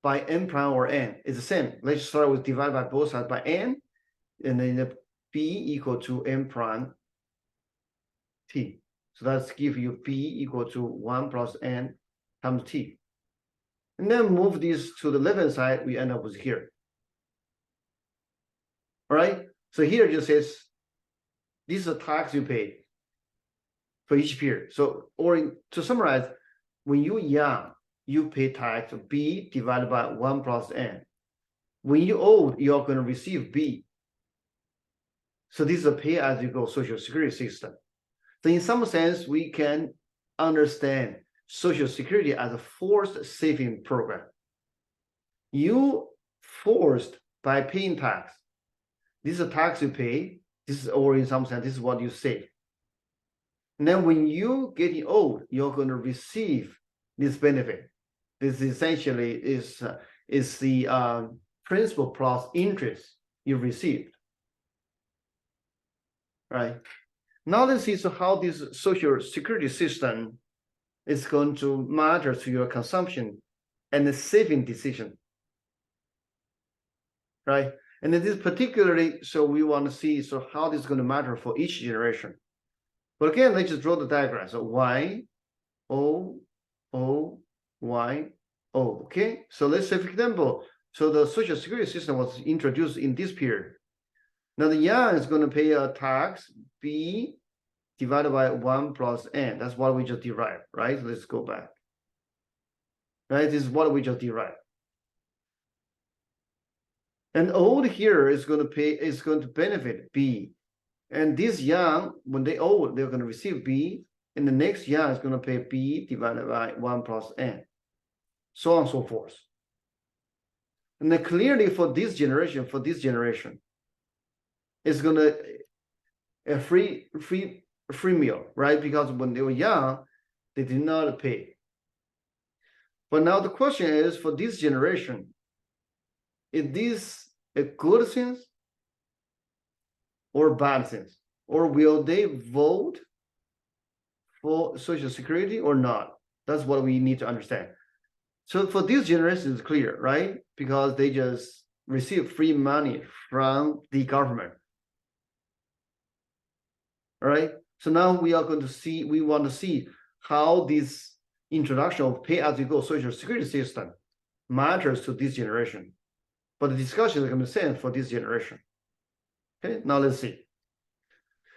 by n prime or n. It's the same. Let's start with divide by both sides by n, and then the b equal to n prime t. So that's give you b equal to 1 plus n times t. And then move this to the left-hand side, we end up with here. All right, so here it just says, this is the tax you pay for each period. So, to summarize, when you're young, you pay tax B divided by 1 plus n. When you're old, you're going to receive B. So this is a pay-as-you-go social security system. So in some sense, we can understand social security as a forced saving program. You forced by paying tax. This is a tax you pay. This is, or in some sense, this is what you save. And then when you getting old, you're going to receive this benefit. This essentially is the principal plus interest you received. Right. Now let's see how this social security system is going to matter to your consumption and the saving decision, right? And this particularly, so we want to see how this is going to matter for each generation. But again, let's just draw the diagram. So Y, O, O, Y, O. Okay. So let's say, for example, so the social security system was introduced in this period. Now the young is going to pay a tax B divided by 1 plus N. That's what we just derived, right? So let's go back. Right? This is what we just derived. And old here is going to benefit B. And this young, when they old, they're going to receive B. And the next young is going to pay B divided by 1 plus N. So on and so forth. And then clearly for this generation, it's going to a free meal, right? Because when they were young, they did not pay. But now the question is, for this generation, is this a good thing or bad thing? Or will they vote for Social Security or not? That's what we need to understand. So for this generation, it's clear, right? Because they just receive free money from the government. All right. So now we want to see how this introduction of pay-as-you-go Social Security system matters to this generation. But the discussion is going to be the same for this generation. Okay, now let's see.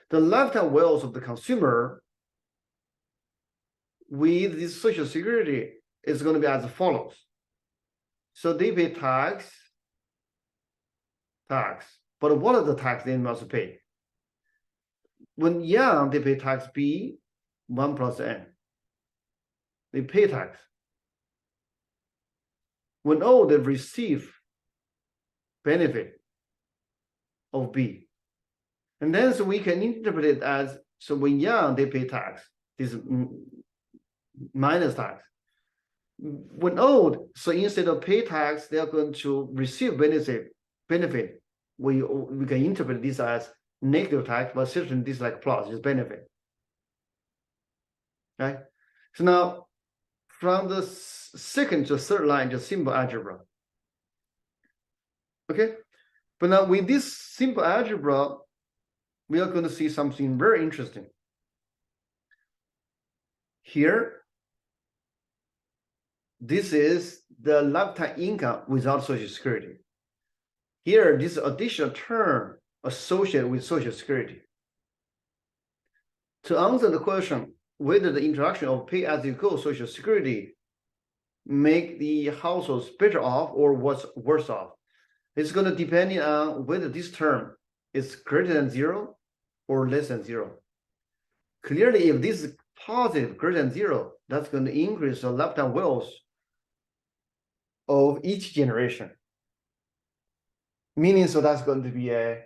The lifetime wealth of the consumer with this Social Security is going to be as follows. So they pay tax, but what are the tax they must pay? When young, they pay tax B, 1 plus N. They pay tax. When old, they receive benefit of B. And then so we can interpret it as, so when young, they pay tax, this minus tax. When old, so instead of pay tax, they are going to receive benefit. We can interpret this as negative tax, but certainly this is like plus, is benefit. Right? So now, from the second to third line, just simple algebra. Okay? But now with this simple algebra, we are going to see something very interesting. Here, this is the lifetime income without Social Security. Here, this additional term associated with Social Security. To answer the question whether the introduction of pay-as-you-go Social Security make the households better off or worse off, it's going to depend on whether this term is greater than 0 or less than 0. Clearly, if this is positive, greater than 0, that's going to increase the lifetime wealth of each generation. Meaning, so that's going to be a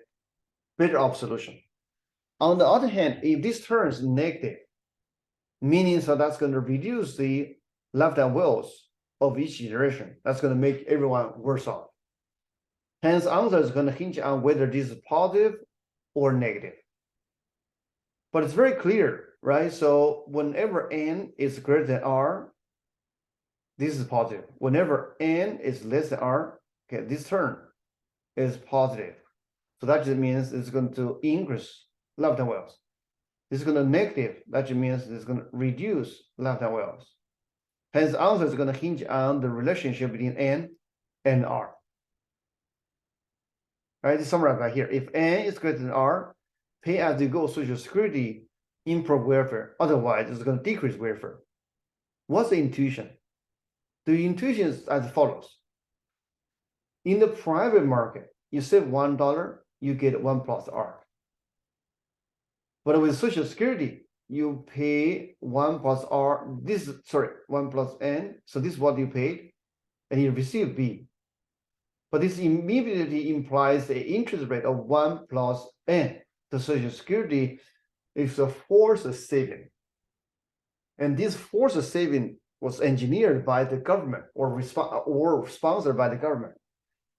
better off solution. On the other hand, if this term is negative, meaning so that's going to reduce the lifetime wealth of each generation. That's going to make everyone worse off. Hence, answer is going to hinge on whether this is positive or negative. But it's very clear, right? So whenever N is greater than R, this is positive. Whenever N is less than R, okay, this term is positive. So that just means it's going to increase lifetime wealth. This is going to negative. That just means it's going to reduce lifetime wealth. Hence, the answer is going to hinge on the relationship between N and R. All right, to summarize right here. If N is greater than R, pay-as-you-go Social Security improve welfare. Otherwise, it's going to decrease welfare. What's the intuition? The intuition is as follows. In the private market, you save $1, you get 1 plus R. But with Social Security, you pay 1 plus R. 1 plus N. So this is what you paid, and you receive B. But this immediately implies an interest rate of 1 plus N. The Social Security is a forced saving. And this forced saving was engineered by the government or sponsored by the government.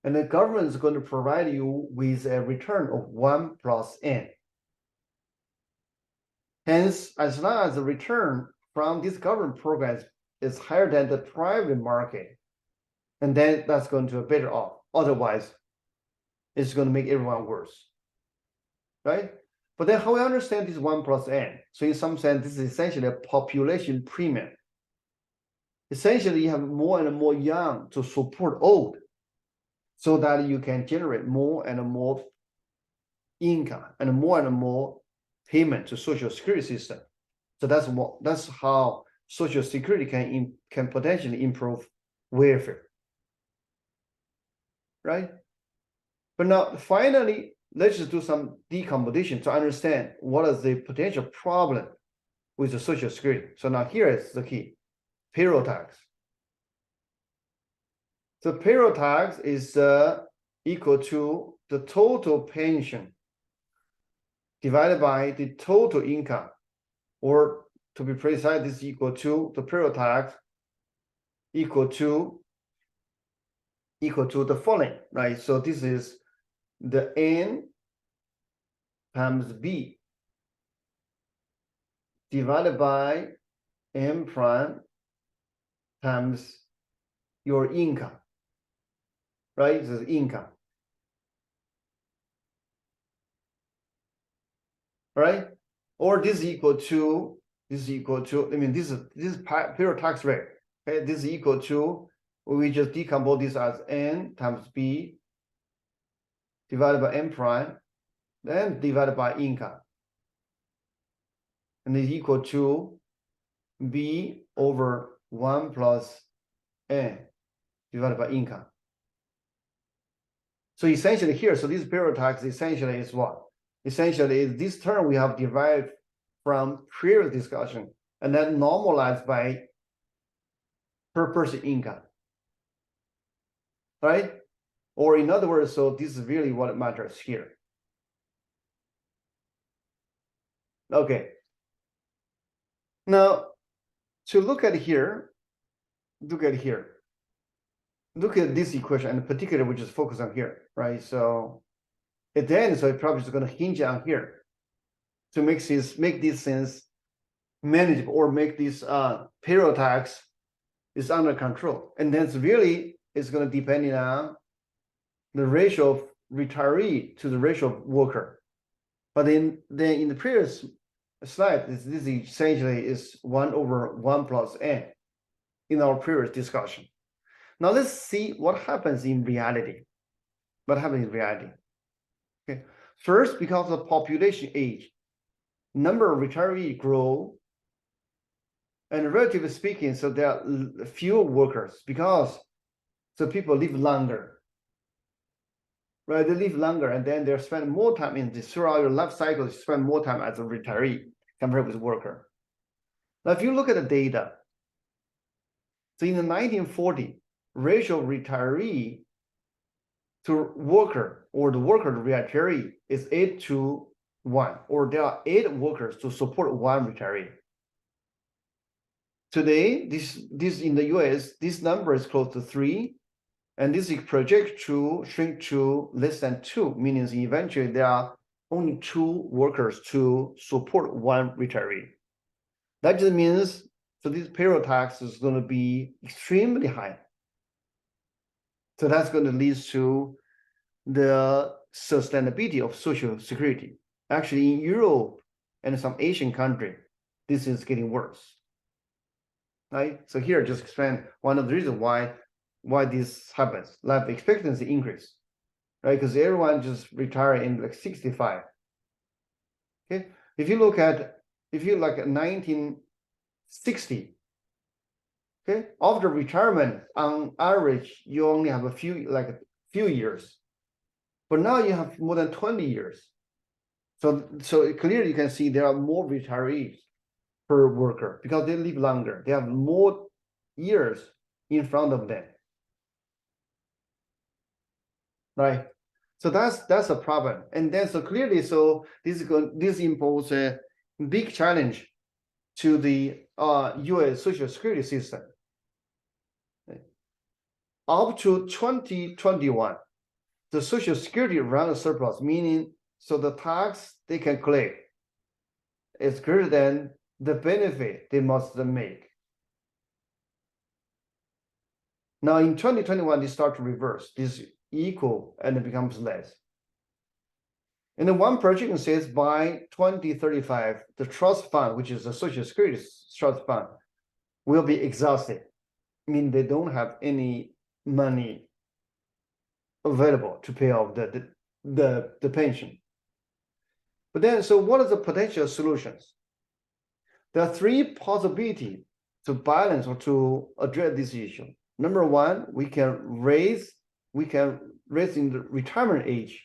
And the government is going to provide you with a return of 1 plus N. Hence, as long as the return from this government programs is higher than the private market, and then that's going to be better off. Otherwise, it's going to make everyone worse, right? But then how we understand this 1 plus n? So in some sense, this is essentially a population premium. Essentially, you have more and more young to support old, so that you can generate more and more income and more payment to social security system. So that's how social security can potentially improve welfare, right? But now finally, let's just do some decomposition to understand what is the potential problem with the social security. So now here is the key: payroll tax. So payroll tax is equal to the total pension divided by the total income, or to be precise, this is equal to the payroll tax equal to the following, right? So this is the N times B divided by M prime times your income, right? This is income, right? Or this is equal to, I mean, this is payroll tax rate, okay? This is equal to, we just decompose this as N times B divided by M prime, then divided by income. And is equal to B over 1 plus N divided by income. So essentially here, so this payroll tax essentially is what? Essentially is this term we have derived from previous discussion and then normalized by per person income, right? Or in other words, so this is really what matters here. Okay. Now, to look at this equation, and particularly we just focus on here, right? So at the end, so it probably is going to hinge on here to make this sense manageable, or make this payroll tax is under control. And then really it's going to depend on the ratio of retiree to the ratio of worker. But then in the previous slide, this essentially is 1 over 1 plus N in our previous discussion. Now let's see what happens in reality. Okay. First, because of population age, number of retirees grow, and relatively speaking, so there are fewer workers because so people live longer. Right, they live longer, and then they spend more time in this throughout your life cycle. You spend more time as a retiree compared with worker. Now, if you look at the data, so in the 1940, ratio of retiree to worker, or the worker to retiree, is 8 to 1, or there are 8 workers to support 1 retiree. Today, this in the US, this number is close to 3. And this is projected to shrink to less than 2, meaning eventually there are only 2 workers to support 1 retiree. That just means, so this payroll tax is going to be extremely high. So that's going to lead to the sustainability of social security. Actually, in Europe and some Asian countries, this is getting worse. Right? So here, just explain one of the reasons why this happens. Life expectancy increase, right? Because everyone just retire in like 65. Okay, if you look at 1960, okay, after retirement, on average, you only have a few years, but now you have more than 20 years. So clearly you can see there are more retirees per worker because they live longer. They have more years in front of them. Right, so that's a problem, and then so clearly, so this imposes a big challenge to the U.S. social security system. Up to 2021, the social security run a surplus, meaning so the tax they can collect is greater than the benefit they must make. Now in 2021, they start to reverse. This equal and it becomes less. And then one projection says by 2035, the trust fund, which is the Social Security trust fund, will be exhausted. I mean, they don't have any money available to pay off the pension. But then, so what are the potential solutions? There are three possibilities to balance or to address this issue. Number one, we can raise in the retirement age.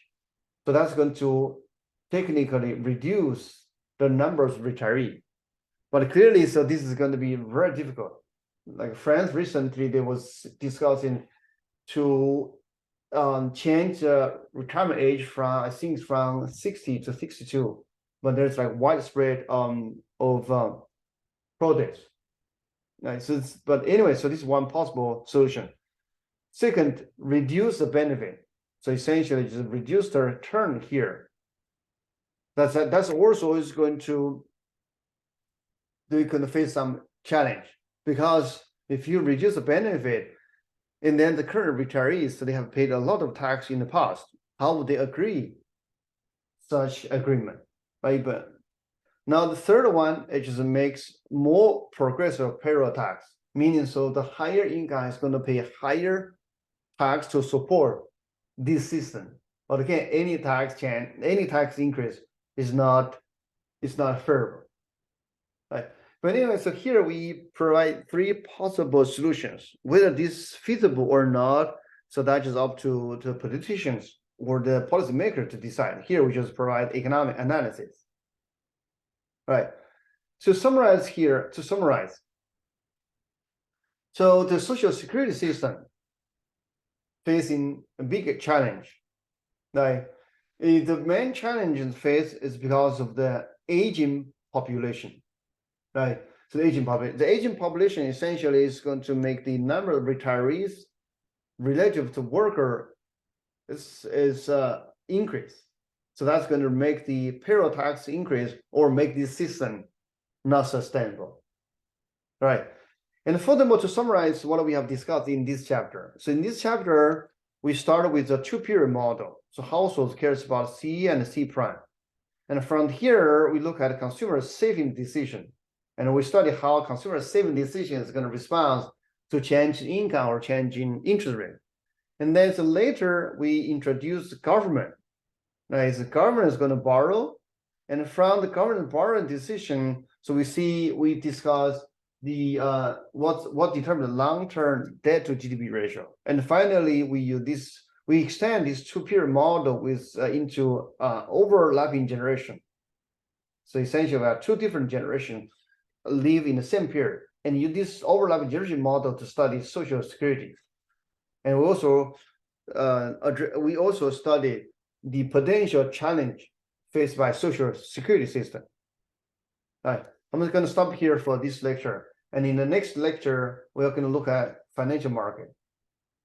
So that's going to technically reduce the number of retirees. But clearly, so this is going to be very difficult. Like France recently, they was discussing to change the retirement age from, I think, from 60 to 62. But there's like widespread of protests. Right, so but anyway, so this is one possible solution. Second, reduce the benefit. So essentially, just reduce the return here. That's also is going to face some challenge, because if you reduce the benefit, and then the current retirees, so they have paid a lot of tax in the past, how would they agree such agreement, right? But now the third one, it just makes more progressive payroll tax, meaning so the higher income is going to pay higher tax to support this system. But again, any tax change, any tax increase is not fair, right? But anyway, so here we provide three possible solutions. Whether this is feasible or not, so that is up to the politicians or the policymaker to decide. Here we just provide economic analysis. Right. To summarize, so the Social Security system facing a big challenge. Right. The main challenge in face is because of the aging population. Right. So the aging population essentially is going to make the number of retirees relative to worker is increase. So that's going to make the payroll tax increase or make this system not sustainable. Right. And furthermore, to summarize what we have discussed in this chapter. So in this chapter, we started with a two-period model. So households cares about C and C prime. And from here, we look at consumer saving decision. And we study how consumer saving decision is going to respond to change in income or change in interest rate. And then so later, we introduce government. Right, the government is going to borrow, and from the government borrowing decision, so we discuss the what determines the long-term debt to GDP ratio, and finally we extend this two-period model with into overlapping generation. So essentially, we have two different generations live in the same period, and use this overlapping generation model to study Social Security, and we also study the potential challenge faced by Social Security system. All right, I'm just going to stop here for this lecture. And in the next lecture, we are going to look at financial market.